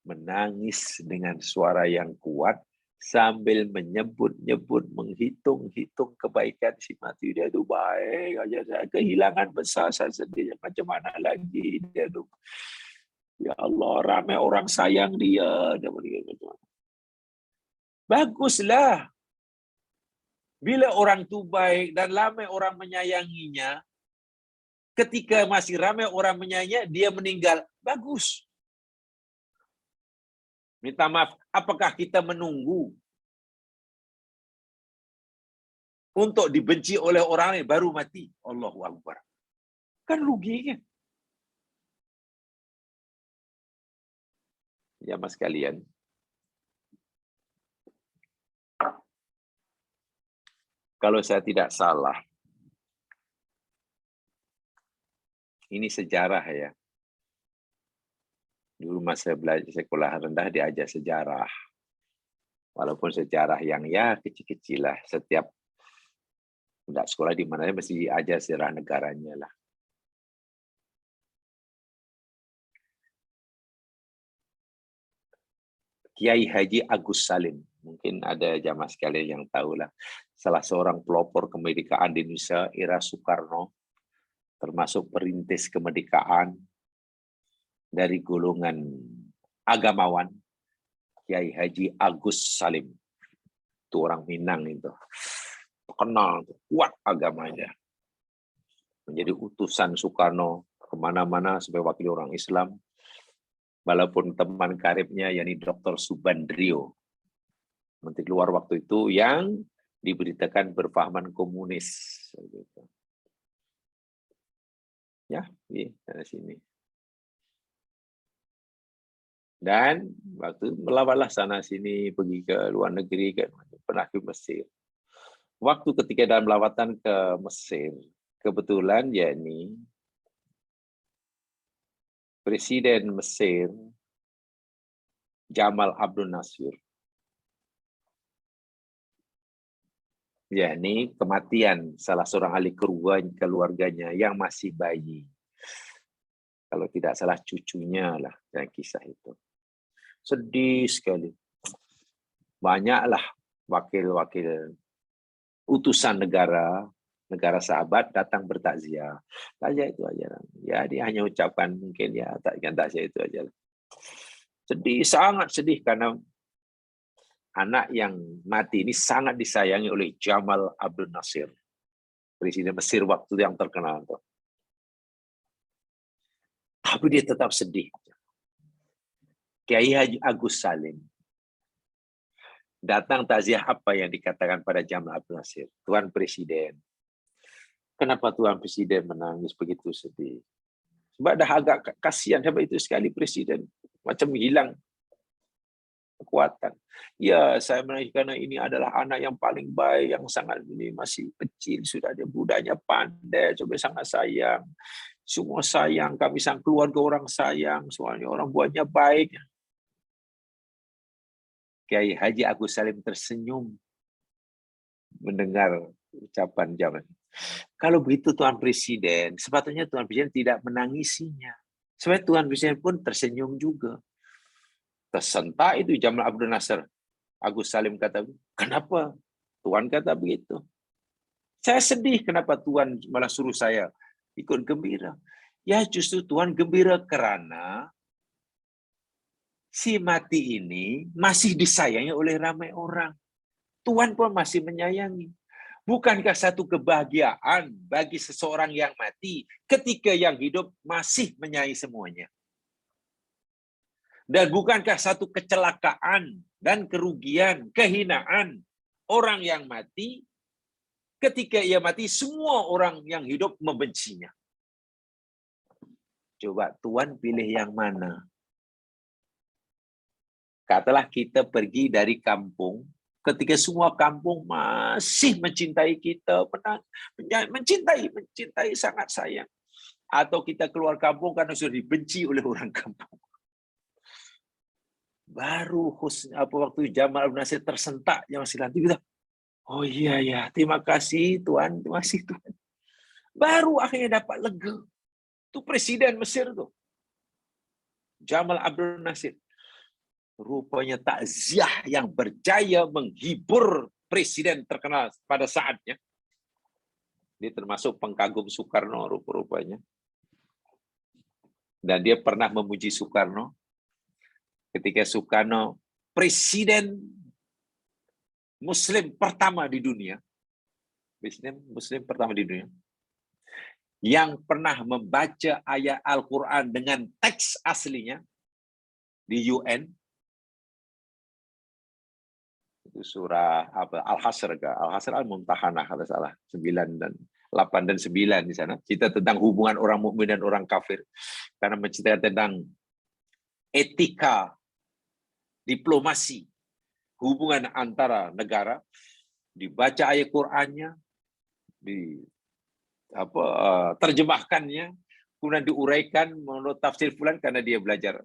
Menangis dengan suara yang kuat, sambil menyebut-nyebut, menghitung-hitung kebaikan si mati. Dia itu baik aja, saya kehilangan besar, saya sedih. Macam mana lagi dia itu? Ya Allah, ramai orang sayang dia. Baguslah. Bila orang itu baik dan ramai orang menyayanginya, ketika masih ramai orang menyayanginya, dia meninggal. Bagus. Minta maaf, apakah kita menunggu untuk dibenci oleh orang lain baru mati. Allahu Akbar. Kan rugi kan? Ya mas sekalian. Kalau saya tidak salah, ini sejarah ya. Dulu masa belajar sekolah rendah diajar sejarah. Walaupun sejarah yang ya kecil-kecil lah. Setiap tidak sekolah di mana mesti diajar sejarah negaranya lah. Kiai Haji Agus Salim. Mungkin ada jamaah sekalian yang tahu lah. Salah seorang pelopor kemerdekaan di Indonesia era Soekarno, termasuk perintis kemerdekaan dari golongan agamawan, Kiai Haji Agus Salim. Itu orang Minang itu. Terkenal, kuat agamanya. Menjadi utusan Soekarno kemana-mana sebagai wakil orang Islam. Walaupun teman karibnya, yakni Dr. Subandrio, Menteri Luar waktu itu, yang diberitakan berpahaman komunis. Ya, di sini. Dan waktu melawanlah sana sini, pergi ke luar negeri, kan pernah ke Mesir. Waktu ketika dalam lawatan ke Mesir, kebetulan yakni Presiden Mesir Jamal Abdel Nasir, yakni kematian salah seorang ahli keluarganya yang masih bayi. Kalau tidak salah cucunya lah yang kisah itu. Sedih sekali. Banyaklah wakil-wakil utusan negara sahabat datang bertakziah. Takziah itu aja. Ya dia hanya ucapkan mungkin ya takziah itu aja. Sedih, sangat sedih karena anak yang mati ini sangat disayangi oleh Jamal Abdel Nasir, Presiden Mesir waktu yang terkenal. Tapi dia tetap sedih. Kiai Haji Agus Salim datang takziah apa yang dikatakan pada Jamal Abdel Nasir? Tuan Presiden, kenapa Tuan Presiden menangis begitu sedih? Sebab dah agak kasihan sampai itu sekali Presiden macam hilang kekuatan. Ya, saya menangis karena ini adalah anak yang paling baik, yang sangat ini masih kecil, sudah ada budaya pandai, coba sangat sayang. Semua sayang, kami sang keluarga orang sayang, soalnya orang buatnya baik. Kiai Haji Agus Salim tersenyum mendengar ucapan Jamal. Kalau begitu Tuan Presiden, sepatutnya Tuan Presiden tidak menangisinya. Sebab Tuan Presiden pun tersenyum juga. Tersentak itu Jamal Abdel Nasir. Agus Salim kata, kenapa? Tuan kata begitu. Saya sedih kenapa Tuan malah suruh saya ikut gembira. Ya justru Tuan gembira karena si mati ini masih disayangi oleh ramai orang. Tuhan pun masih menyayangi. Bukankah satu kebahagiaan bagi seseorang yang mati ketika yang hidup masih menyayangi semuanya? Dan bukankah satu kecelakaan dan kerugian, kehinaan orang yang mati ketika ia mati semua orang yang hidup membencinya? Coba Tuhan pilih yang mana? Katalah kita pergi dari kampung, ketika semua kampung masih mencintai kita, mencintai sangat sayang. Atau kita keluar kampung karena sudah dibenci oleh orang kampung. Baru waktu Jamal Abdel Nasir tersentak yang masih nanti kita, oh iya ya, terima kasih Tuhan, terima kasih Tuhan. Baru akhirnya dapat lega. Itu Presiden Mesir tuh, Jamal Abdel Nasir. Rupanya takziah yang berjaya menghibur presiden terkenal pada saatnya. Dia termasuk pengkagum Soekarno rupa-rupanya. Dan dia pernah memuji Soekarno ketika Soekarno presiden Muslim pertama di dunia. Presiden Muslim pertama di dunia. Yang pernah membaca ayat Al-Quran dengan teks aslinya di UN. Itu surah apa? Al-Hasr ke? Al-Hasr Al-Mumtahanah kalau salah. 9 dan 8 dan 9 di sana. Cerita tentang hubungan orang mukmin dan orang kafir. Karena menceritakan tentang etika, diplomasi, hubungan antara negara, dibaca ayat Qur'annya, terjemahkannya, kemudian diuraikan menurut tafsir fulan karena dia belajar.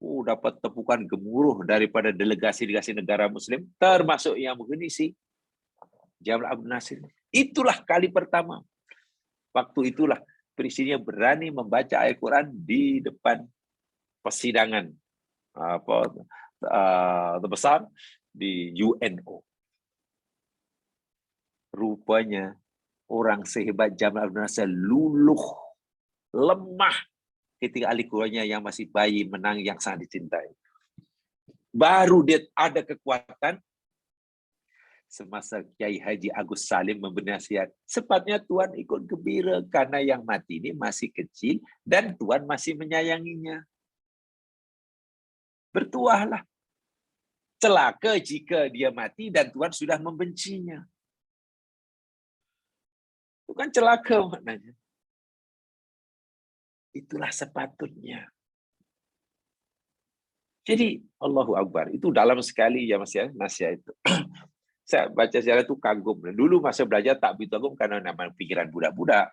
Dapat tepukan gemuruh daripada delegasi-delegasi negara Muslim, termasuk yang mengisi Jamal Abdul Nasir. Itulah kali pertama. Waktu itulah presidennya berani membaca ayat Quran di depan persidangan terbesar di UNO. Rupanya orang sehebat Jamal Abdul Nasir luluh, lemah ketika ahli Qurannya yang masih bayi menang yang sangat dicintai. Baru dia ada kekuatan semasa Kiai Haji Agus Salim memberi nasihat. Sepatutnya Tuhan ikut gembira karena yang mati ini masih kecil dan Tuhan masih menyayanginya. Bertuahlah. Celaka jika dia mati dan Tuhan sudah membencinya. Itu kan celaka maknanya. Itulah sepatutnya. Jadi Allahu Akbar. Itu dalam sekali ya Mas ya, nasihat itu. Saya baca sejarah itu kagum. Dulu masa belajar tak begitu kagum karena nama pikiran budak-budak.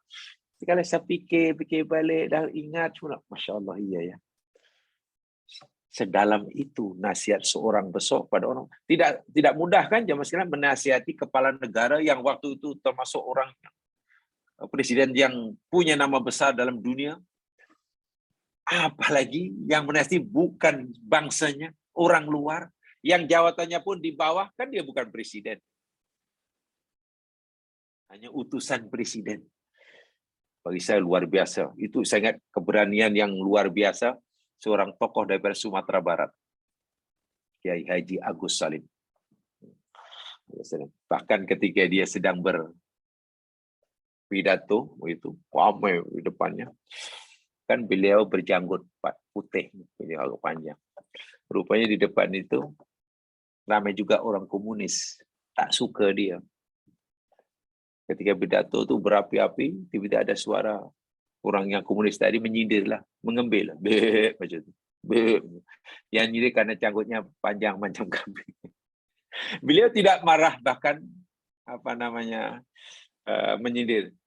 Kalau saya fikir balik dah ingat, Masya Allah iya ya. Sedalam itu nasihat seorang besar pada orang. Tidak mudah kan zaman sekarang menasihati kepala negara yang waktu itu termasuk orang presiden yang punya nama besar dalam dunia. Apalagi yang menasihati bukan bangsanya, orang luar. Yang jawatannya pun di bawah, kan dia bukan presiden. Hanya utusan presiden. Bagi saya luar biasa. Itu saya ingat keberanian yang luar biasa seorang tokoh dari Sumatera Barat. Kiai Haji Agus Salim. Bahkan ketika dia sedang berpidato, itu ramai di depannya. Kan beliau berjanggut putih, beliau agak panjang. Rupanya di depan itu ramai juga orang komunis, tak suka dia. Ketika pidato itu berapi-api, tiba-tiba ada suara orang yang komunis tadi menyindirlah, mengembil, macam itu. Yang nyindir karena canggutnya panjang macam kambing. Beliau tidak marah, bahkan menyindir.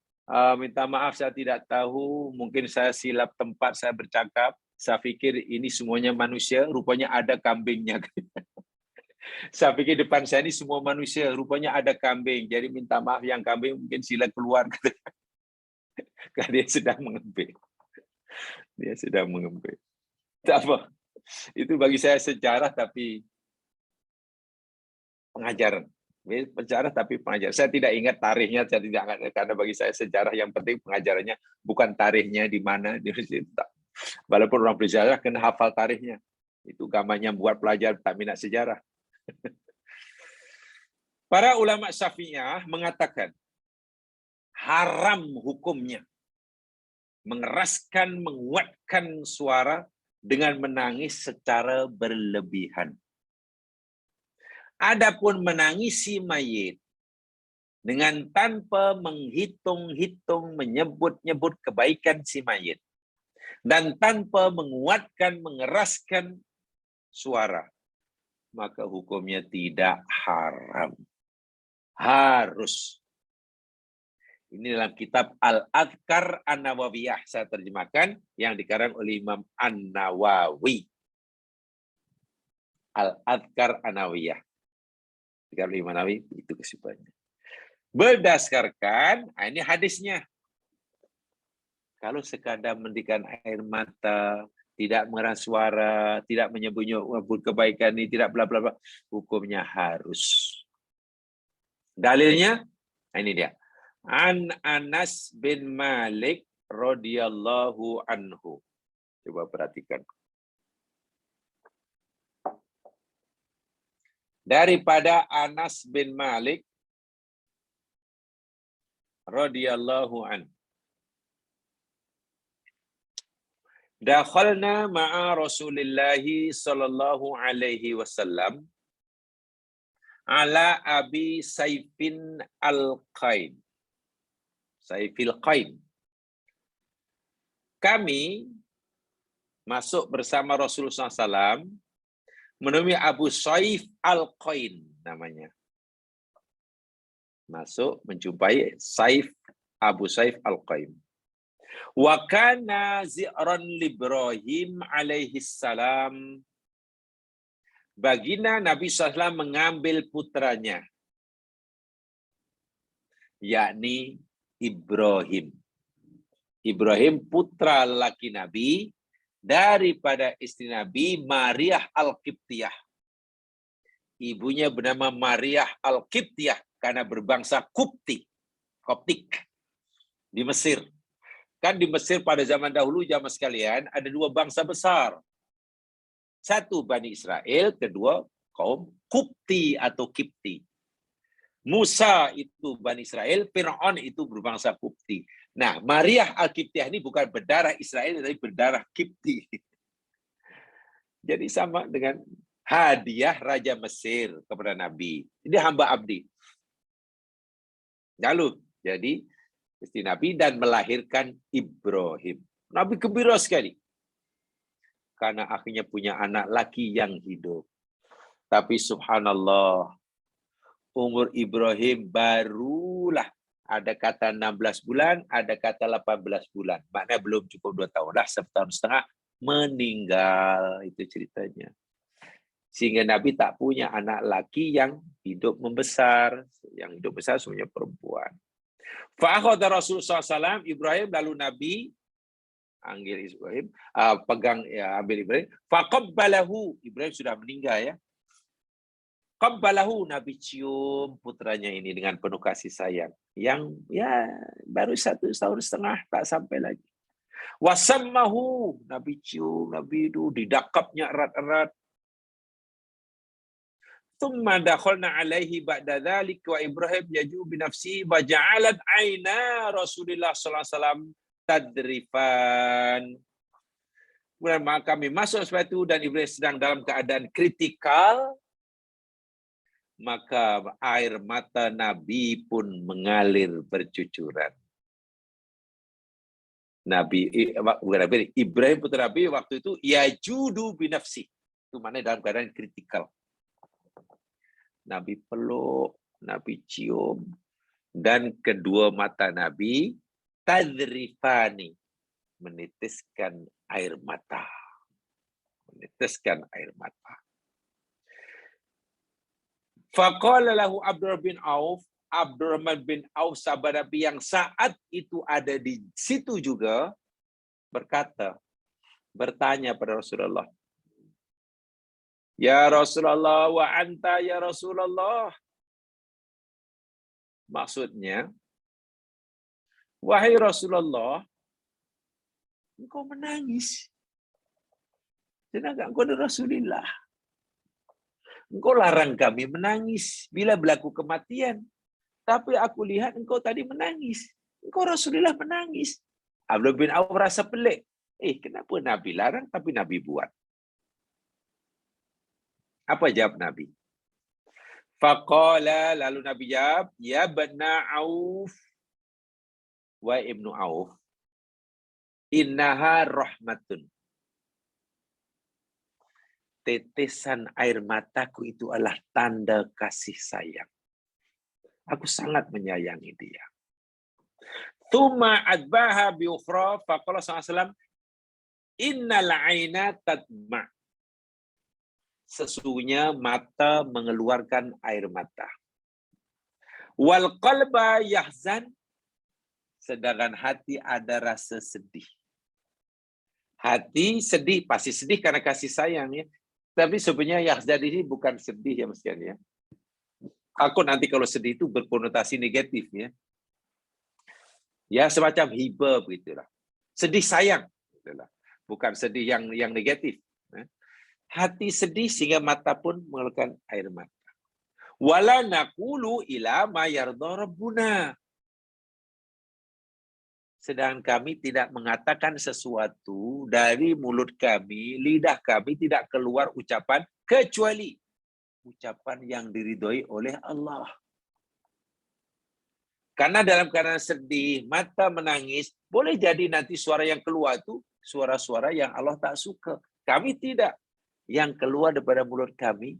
Minta maaf saya tidak tahu, mungkin saya silap tempat saya bercakap. Saya pikir ini semuanya manusia, rupanya ada kambingnya. Saya pikir depan saya ini semua manusia, rupanya ada kambing. Jadi minta maaf yang kambing mungkin sila keluar. Karena dia sedang mengembil. Dia sedang mengembil. Tak apa. Itu bagi saya sejarah tapi pengajaran. Sejarah tapi pengajaran. Saya tidak ingat tarikhnya, saya tidak ingat karena bagi saya sejarah yang penting pengajarannya, bukan tarikhnya di mana. Walaupun orang bersejarah kena hafal tarikhnya. Itu gamanya buat pelajar tak minat sejarah. Para ulama Syafi'iyah mengatakan haram hukumnya mengeraskan, menguatkan suara dengan menangis secara berlebihan. Adapun menangisi mayit dengan tanpa menghitung-hitung, menyebut-nyebut kebaikan si mayit dan tanpa menguatkan, mengeraskan suara, maka hukumnya tidak haram. Harus. Ini dalam kitab Al-Adhkar An-Nawawiyah, saya terjemahkan, yang dikarang oleh Imam An-Nawawi. Al-Adhkar An-Nawawiyah. Dikarang oleh Imam Nawawi, itu kesimpulannya. Berdasarkan, ini hadisnya. Kalau sekadar mendikan air mata, tidak mengeras suara, tidak menyebut kebaikan ini, tidak bla bla bla, hukumnya harus. Dalilnya, ini dia. An Anas bin Malik radhiyallahu anhu. Coba perhatikan. Daripada Anas bin Malik radhiyallahu anhu. Dakhalna ma'a Rasulillahi sallallahu alaihi wasallam ala Abi Saifin al-Qain. Saifil Qain. Kami masuk bersama Rasulullah SAW menemui Abu Saif al-Qain namanya. Masuk menjumpai Abu Saif al-Qain. Wa kana zi'ran Ibrahim alaihi salam. Baginda Nabi SAW mengambil putranya, yakni Ibrahim. Ibrahim putra laki Nabi daripada istri Nabi Maryah Al-Qibtiyah. Ibunya bernama Maryah Al-Qibtiyah karena berbangsa Koptik di Mesir. Kan di Mesir pada zaman dahulu, jamaah sekalian, ada dua bangsa besar. Satu Bani Israel, kedua kaum Kopti atau Kipti. Musa itu Bani Israel, Fir'aun itu berbangsa Kopti. Nah, Maryah Al-Qibtiyah ini bukan berdarah Israel, tapi berdarah Kipti. Jadi sama dengan hadiah Raja Mesir kepada Nabi. Ini hamba abdi. Lalu, jadi istri Nabi dan melahirkan Ibrahim. Nabi gembira sekali. Karena akhirnya punya anak laki yang hidup. Tapi subhanallah, umur Ibrahim barulah ada kata 16 bulan, ada kata 18 bulan. Maknanya belum cukup 2 tahun. Lah, 1,5 tahun meninggal. Itu ceritanya. Sehingga Nabi tak punya anak laki yang hidup membesar. Yang hidup besar semuanya perempuan. Fa'akhadha Rasulullah SAW, Ibrahim, lalu Nabi panggil Ibrahim, pegang ya, ambil Ibrahim. Faqabbalahu, Ibrahim sudah meninggal ya. Qabbalahu, Nabi cium putranya ini dengan penuh kasih sayang. Yang ya baru 1,5 tahun, tak sampai lagi. Wasammahu, Nabi cium, Nabi itu didakapnya erat-erat. Tsumma dakhalna alaihi ba'da dzalik wa Ibrahim yaju bi nafsihi wa ja'alat aina Rasulullah sallallahu alaihi wasallam tadrifan. Kemudian kami masuk setelah itu dan Ibrahim sedang dalam keadaan kritikal, maka air mata Nabi pun mengalir bercucuran. Ibrahim putra Nabi waktu itu yajudu binafsi. Itu maknanya dalam keadaan kritikal. Nabi peluk, Nabi cium, dan kedua mata Nabi tadrifani, meneteskan air mata. Meneteskan air mata. Faqala lahu Abdurrahman bin Auf, sahabat Nabi yang saat itu ada di situ juga, bertanya pada Rasulullah, Ya Rasulullah, wa anta ya Rasulullah. Maksudnya, wahai Rasulullah, engkau menangis. Sedangkan engkau adalah Rasulullah. Engkau larang kami menangis bila berlaku kematian. Tapi aku lihat engkau tadi menangis. Engkau Rasulullah menangis. Abdullah bin Auf rasa pelik. Kenapa Nabi larang tapi Nabi buat? Apa jawab Nabi? Faqala, lalu Nabi jawab, ya bana Auf, wa ibnu Auf, innaha rahmatun. Tetesan air mataku itu adalah tanda kasih sayang. Aku sangat menyayangi dia. Tsumma adbaha bi ukhra, faqala sallallahu alaihi wasallam, innal aina tadma. Sesungguhnya mata mengeluarkan air mata. Wal qalba yahzan, sedangkan hati ada rasa sedih. Hati sedih, pasti sedih karena kasih sayang ya. Tapi sebenarnya yahzan ini bukan sedih ya Mas ya. Aku nanti kalau sedih itu berkonotasi negatif ya. Ya semacam hibah begitulah. Sedih sayang, begitulah. Bukan sedih yang negatif. Hati sedih sehingga mata pun mengeluarkan air mata. Wala naqulu ila ma yarda rabbuna. Sedangkan kami tidak mengatakan sesuatu dari mulut kami, lidah kami tidak keluar ucapan kecuali ucapan yang diridhoi oleh Allah. Karena dalam keadaan sedih, mata menangis, boleh jadi nanti suara yang keluar itu suara-suara yang Allah tak suka. Kami tidak. Yang keluar daripada mulut kami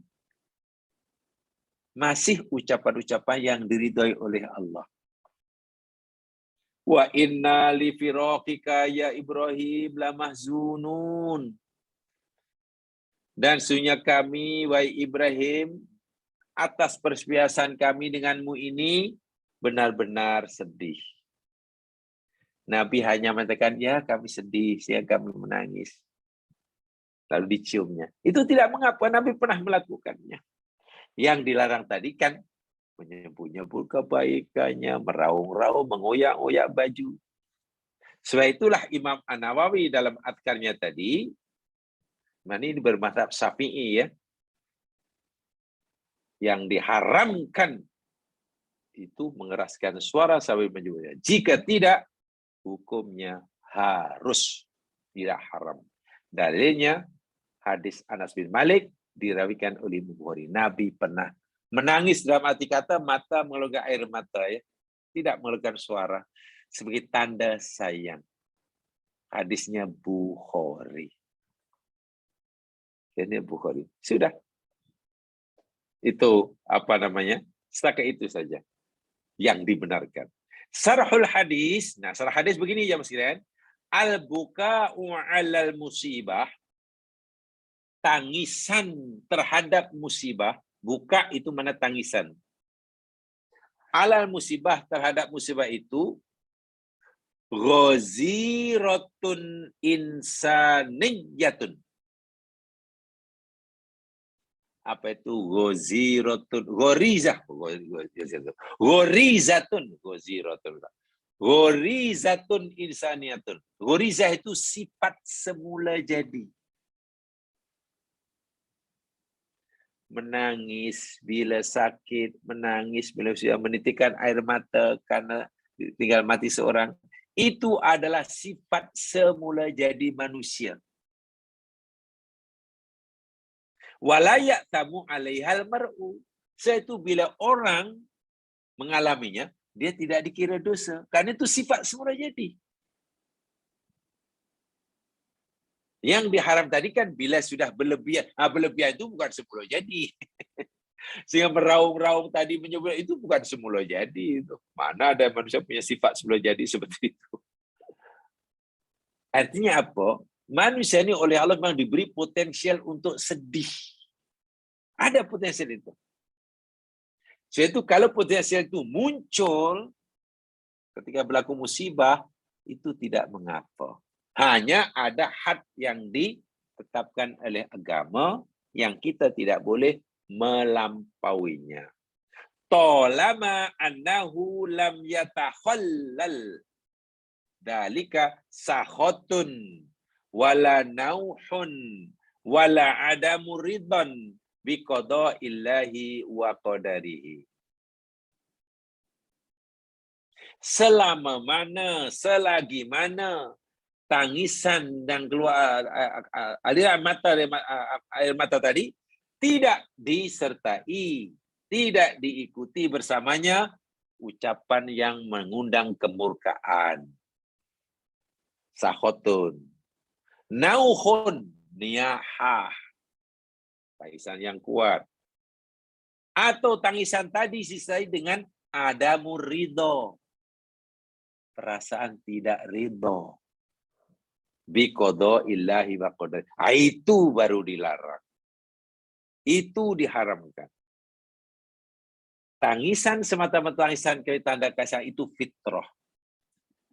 masih ucapan-ucapan yang diridhoi oleh Allah. Wa inna li firaqika ya Ibrahim lamahzunun. Dan sesungguhnya kami, wahai Ibrahim, atas perpisahan kami denganmu ini benar-benar sedih. Nabi hanya mengatakan, ya kami sedih, siang kami menangis. Lalu diciumnya. Itu tidak mengapa, Nabi pernah melakukannya. Yang dilarang tadi kan menyebut-nyebut kebaikannya, meraung-raung, mengoyak-oyak baju. Sebab itulah Imam An-Nawawi dalam adkarnya tadi, ini bermadzhab Syafi'i ya, yang diharamkan itu mengeraskan suara sambil menyebutnya. Jika tidak, hukumnya harus, tidak haram. Dalilnya hadis Anas bin Malik dirawikan oleh Bukhari. Nabi pernah menangis dalam arti kata mata mengeluarkan air mata ya, tidak mengeluarkan suara sebagai tanda sayang. Hadisnya Bukhari. Ini Bukhari. Sudah. Itu apa namanya? Setakat itu saja yang dibenarkan. Sarhul hadis. Nah, sarh hadis begini ya Mas Kiran. Al-buka'u 'alal musibah. Tangisan terhadap musibah. Buka itu mana tangisan. Alal musibah terhadap musibah itu ghaziratun insaniyatun. Apa itu ghaziratun? Gharizah. Gharizatun. Gharizatun insaniyatun. Gharizah itu sifat semula jadi. Menangis bila sakit, menangis bila sudah menitikkan air mata karena tinggal mati seorang. Itu adalah sifat semula jadi manusia. Walayak tamu alaihal mar'u. Itu bila orang mengalaminya, dia tidak dikira dosa. Karena itu sifat semula jadi. Yang diharam tadi kan bila sudah berlebihan. Berlebihan itu bukan semula jadi. Sehingga meraung-raung tadi menyebut itu bukan semula jadi. Mana ada manusia punya sifat semula jadi seperti itu. Artinya apa? Manusia ini oleh Allah memang diberi potensial untuk sedih. Ada potensial itu. Jadi itu kalau potensial itu muncul ketika berlaku musibah, itu tidak mengapa. Hanya ada had yang ditetapkan oleh agama yang kita tidak boleh melampauinya. Tolama annahu lam yatakhallal dalika sakhotun wala nauhun wala adamu ridhan biqada'illahi wa qadarihi. Selama mana, selagi mana tangisan dan keluar air mata tadi tidak disertai, tidak diikuti bersamanya ucapan yang mengundang kemurkaan. Sahotun, nauhun, niyahah, tangisan yang kuat. Atau tangisan tadi disertai dengan adamu ridho, perasaan tidak ridho. Biqada illahi wa qadar. Itu baru dilarang. Itu diharamkan. Tangisan semata-mata tangisan tanda kasih itu fitrah.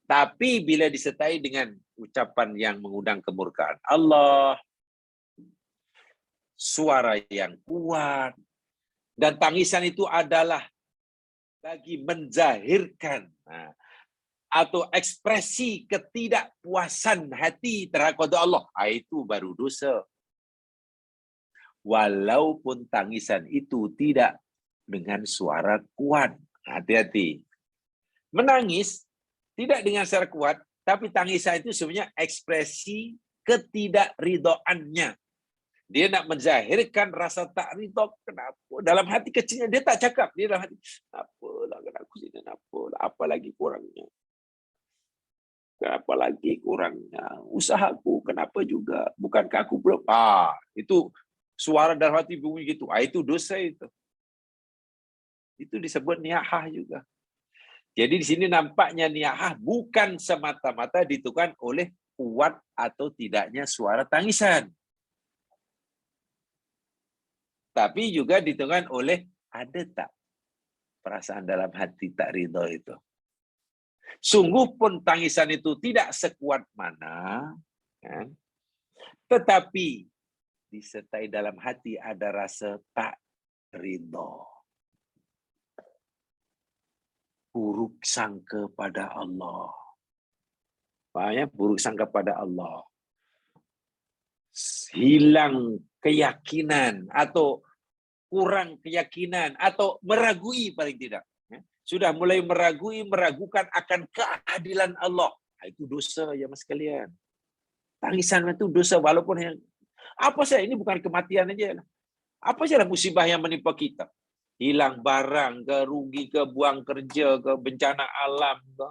Tapi bila disertai dengan ucapan yang mengundang kemurkaan Allah, suara yang kuat, dan tangisan itu adalah bagi menzahirkan atau ekspresi ketidakpuasan hati terhadap Allah, itu baru dosa. Walaupun tangisan itu tidak dengan suara kuat. Hati-hati. Menangis tidak dengan suara kuat, tapi tangisan itu sebenarnya ekspresi ketidakridhoannya. Dia nak menzahirkan rasa tak ridha. Kenapa? Dalam hati kecilnya dia tak cakap. Dia dalam hati, apalah kena aku sini, apalah, apa lagi kurangnya. Kenapa lagi kurangnya? Usahaku, kenapa juga? Bukankah aku belum? Itu suara dalam hati bunyi gitu. Itu dosa itu. Itu disebut niyahah juga. Jadi di sini nampaknya niyahah bukan semata-mata ditentukan oleh kuat atau tidaknya suara tangisan. Tapi juga ditentukan oleh ada tak perasaan dalam hati tak ridha itu. Sungguh pun tangisan itu tidak sekuat mana, kan? Tetapi disertai dalam hati ada rasa tak ridha. Buruk sangka pada Allah. Faham? Buruk sangka pada Allah. Hilang keyakinan atau kurang keyakinan atau meragui paling tidak. Sudah mulai meragukan akan keadilan Allah. Itu dosa ya mas sekalian. Tangisan itu dosa walaupun yang apa saja, ini bukan kematian aja. Apa saja musibah yang menimpa kita? Hilang barang ke, rugi ke, buang kerja ke, bencana alam ke,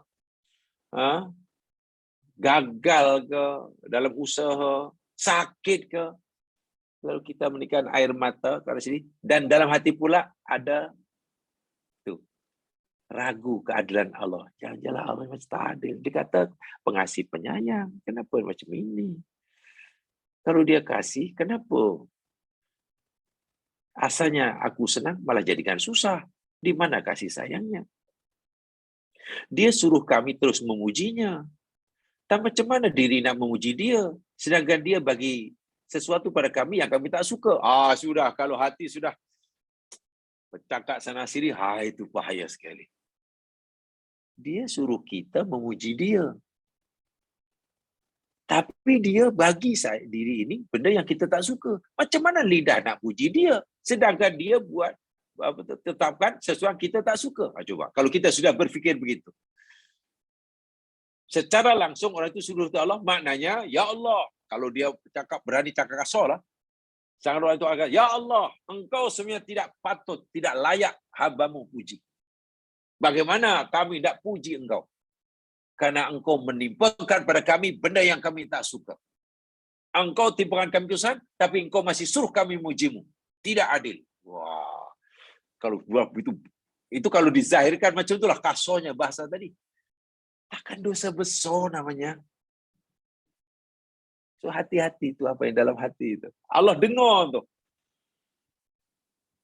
gagal ke dalam usaha, sakit ke. Lalu kita menikah air mata kat sini, dan dalam hati pula ada ragu keadilan Allah. Jangan-jangan Allah macam tak adil. Dia kata pengasih penyayang. Kenapa macam ini? Kalau dia kasih, kenapa? Asalnya aku senang, malah jadikan susah. Di mana kasih sayangnya? Dia suruh kami terus memujinya. Dan macam mana diri nak memuji dia? Sedangkan dia bagi sesuatu pada kami yang kami tak suka. Sudah. Kalau hati sudah bercakap sana sini, itu bahaya sekali. Dia suruh kita memuji dia. Tapi dia bagi diri ini benda yang kita tak suka. Macam mana lidah nak puji dia? Sedangkan dia buat tetapkan sesuatu yang kita tak suka. Coba, kalau kita sudah berfikir begitu. Secara langsung orang itu suruh Allah, maknanya, Ya Allah. Kalau dia cakap, berani cakap kasar lah. Sangat orang itu akan, Ya Allah, engkau sebenarnya tidak patut, tidak layak hamba-Mu puji. Bagaimana kami tidak puji engkau? Karena engkau menimpakan pada kami benda yang kami tak suka. Engkau timpakan kami kesusahan, tapi engkau masih suruh kami mujimu. Tidak adil. Wah, kalau itu kalau dizahirkan macam itulah kasarnya bahasa tadi. Akan dosa besar namanya. So hati-hati itu apa yang dalam hati itu. Allah dengar tu.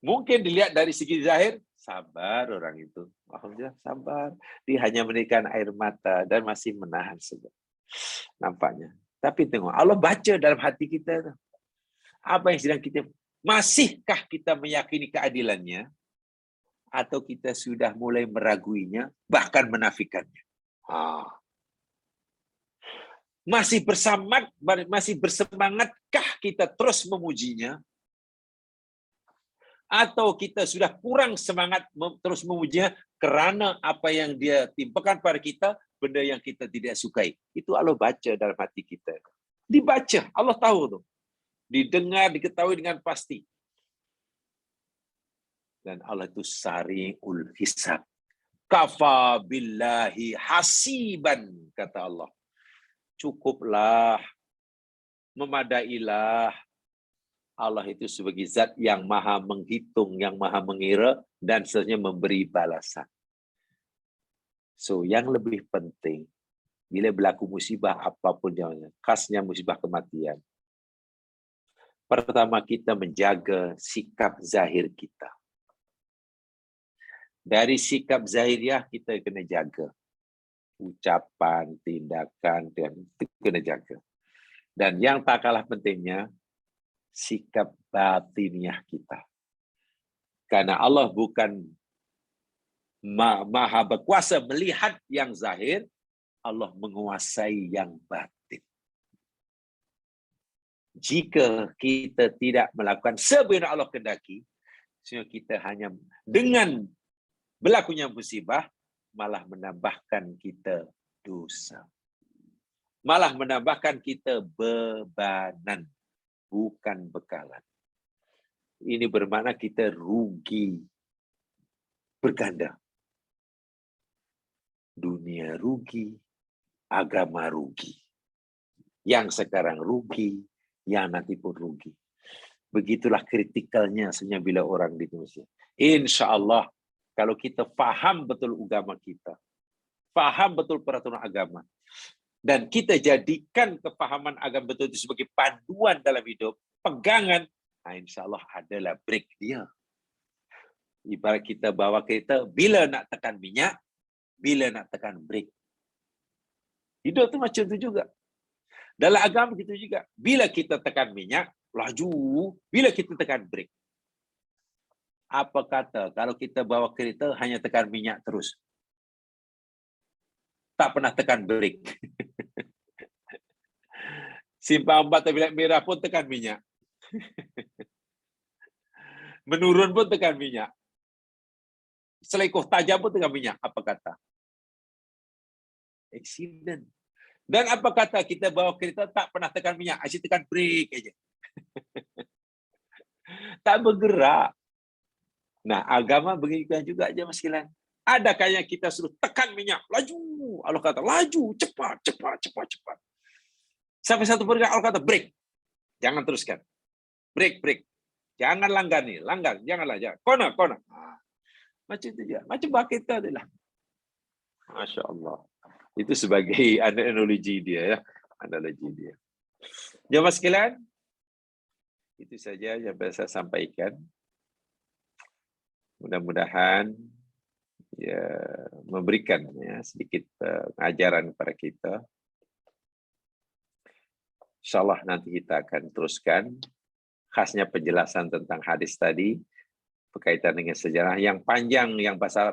Mungkin dilihat dari segi zahir, sabar orang itu. Alhamdulillah sabar. Dia hanya menirikan air mata dan masih menahan sebab. Nampaknya. Tapi tengok, Allah baca dalam hati kita tu. Apa yang sedang kita, masihkah kita meyakini keadilannya? Atau kita sudah mulai meraguinya, bahkan menafikannya? Masih bersemangatkah kita terus memujinya? Atau kita sudah kurang semangat terus memujinya kerana apa yang dia timpakan pada kita, benda yang kita tidak sukai. Itu Allah baca dalam hati kita. Dibaca, Allah tahu tu. Didengar, diketahui dengan pasti. Dan Allah itu sari'ul hisab. Kafa billahi hasiban, kata Allah. Cukuplah, memadailah. Allah itu sebagai zat yang maha menghitung, yang maha mengira, dan seterusnya memberi balasan. So, yang lebih penting, bila berlaku musibah apapun jangan, khasnya musibah kematian. Pertama, kita menjaga sikap zahir kita. Dari sikap zahiriah kita kena jaga. Ucapan, tindakan, dan itu kena jaga. Dan yang tak kalah pentingnya, sikap batiniah kita. Karena Allah bukan maha berkuasa melihat yang zahir, Allah menguasai yang batin. Jika kita tidak melakukan sebagaimana Allah kehendaki, sehingga kita hanya dengan berlakunya musibah, malah menambahkan kita dosa. Malah menambahkan kita bebanan. bukan bekalan. Ini bermakna kita rugi berganda. Dunia rugi, agama rugi. Yang sekarang rugi, yang nanti pun rugi. Begitulah kritikalnya sebenarnya bila orang di Indonesia. Insya Allah, kalau kita faham betul agama kita, faham betul peraturan agama, dan kita jadikan kefahaman agama betul itu sebagai panduan dalam hidup, pegangan, nah insya Allah adalah break dia. Ibarat kita bawa kereta, bila nak tekan minyak, bila nak tekan break. Hidup tu macam tu juga. Dalam agama gitu juga. Bila kita tekan minyak, laju. Bila kita tekan brake. Apa kata kalau kita bawa kereta hanya tekan minyak terus? Tak pernah tekan brake. Simpang 4 bilik merah pun tekan minyak. Menurun pun tekan minyak. Selekoh tajam pun tekan minyak. Apa kata? Accident. Dan apa kata kita bawa kereta tak pernah tekan minyak, asyik tekan brake aja. Tak bergerak. Nah, agama begitu juga aja Mas Kilan. Ada kayak kita suruh tekan minyak, laju. Allah kata laju, cepat, cepat, cepat, cepat. Sampai satu bergerak Allah kata break. Jangan teruskan. Break, break. Jangan langgar nih, langgar, janganlah, jangan. Kona, kona. Macam itu juga. Macam bakit tadi lah. Masya Allah. Itu sebagai analogi dia ya, analogi dia. Jemaah sekalian, itu saja yang bisa saya sampaikan. Mudah-mudahan ya memberikan ya sedikit pengajaran kepada kita. Insyaallah nanti kita akan teruskan khasnya penjelasan tentang hadis tadi berkaitan dengan sejarah yang panjang, yang bahasa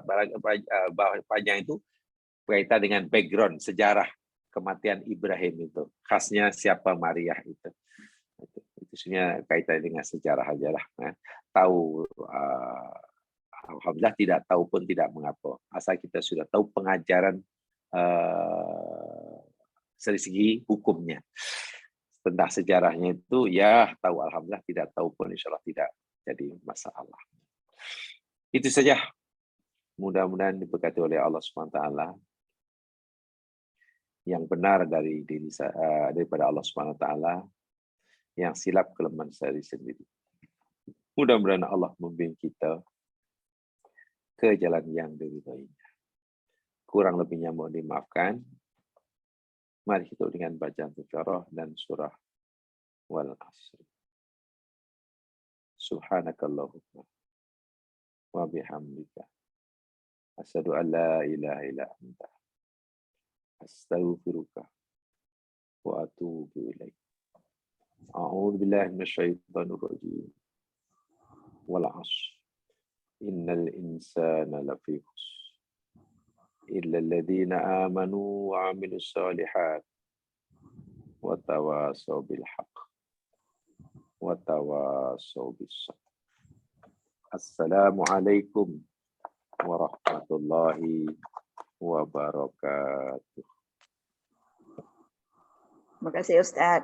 panjang itu berkaitan dengan background sejarah kematian Ibrahim itu, khasnya siapa Maria itu sebenarnya kaitan dengan sejarah aja lah. Tahu, alhamdulillah, tidak tahu pun tidak mengapa, asal kita sudah tahu pengajaran dari segi hukumnya tentang sejarahnya itu ya tahu, alhamdulillah. Tidak tahu pun insyaallah tidak jadi masalah. Itu saja, mudah-mudahan diberkati oleh Allah SWT. Yang benar dari diri saya, daripada Allah SWT, yang silap kelemahan saya sendiri. Mudah-mudahan Allah membimbing kita ke jalan yang diridhoinya. Kurang lebihnya mohon dimaafkan. Mari kita dengan bacaan Al-Fatihah dan surah Wal Asr. Subhanakallahumma wa bihamdika asyhadu an la ilaha illa anta astaghfiruka wa atubu ilaik. A'udzu billahi minasyaitonir rajim. Wal 'ashr. Innal insana lafi khusr. Illa alladziina aamanu wa 'amilus shalihat wa tawassaw bil haqq wa tawassaw bis sabr. Assalamualaikum warahmatullahi wabarakatuh. Terima kasih Ustaz.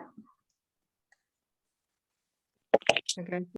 Terima kasih.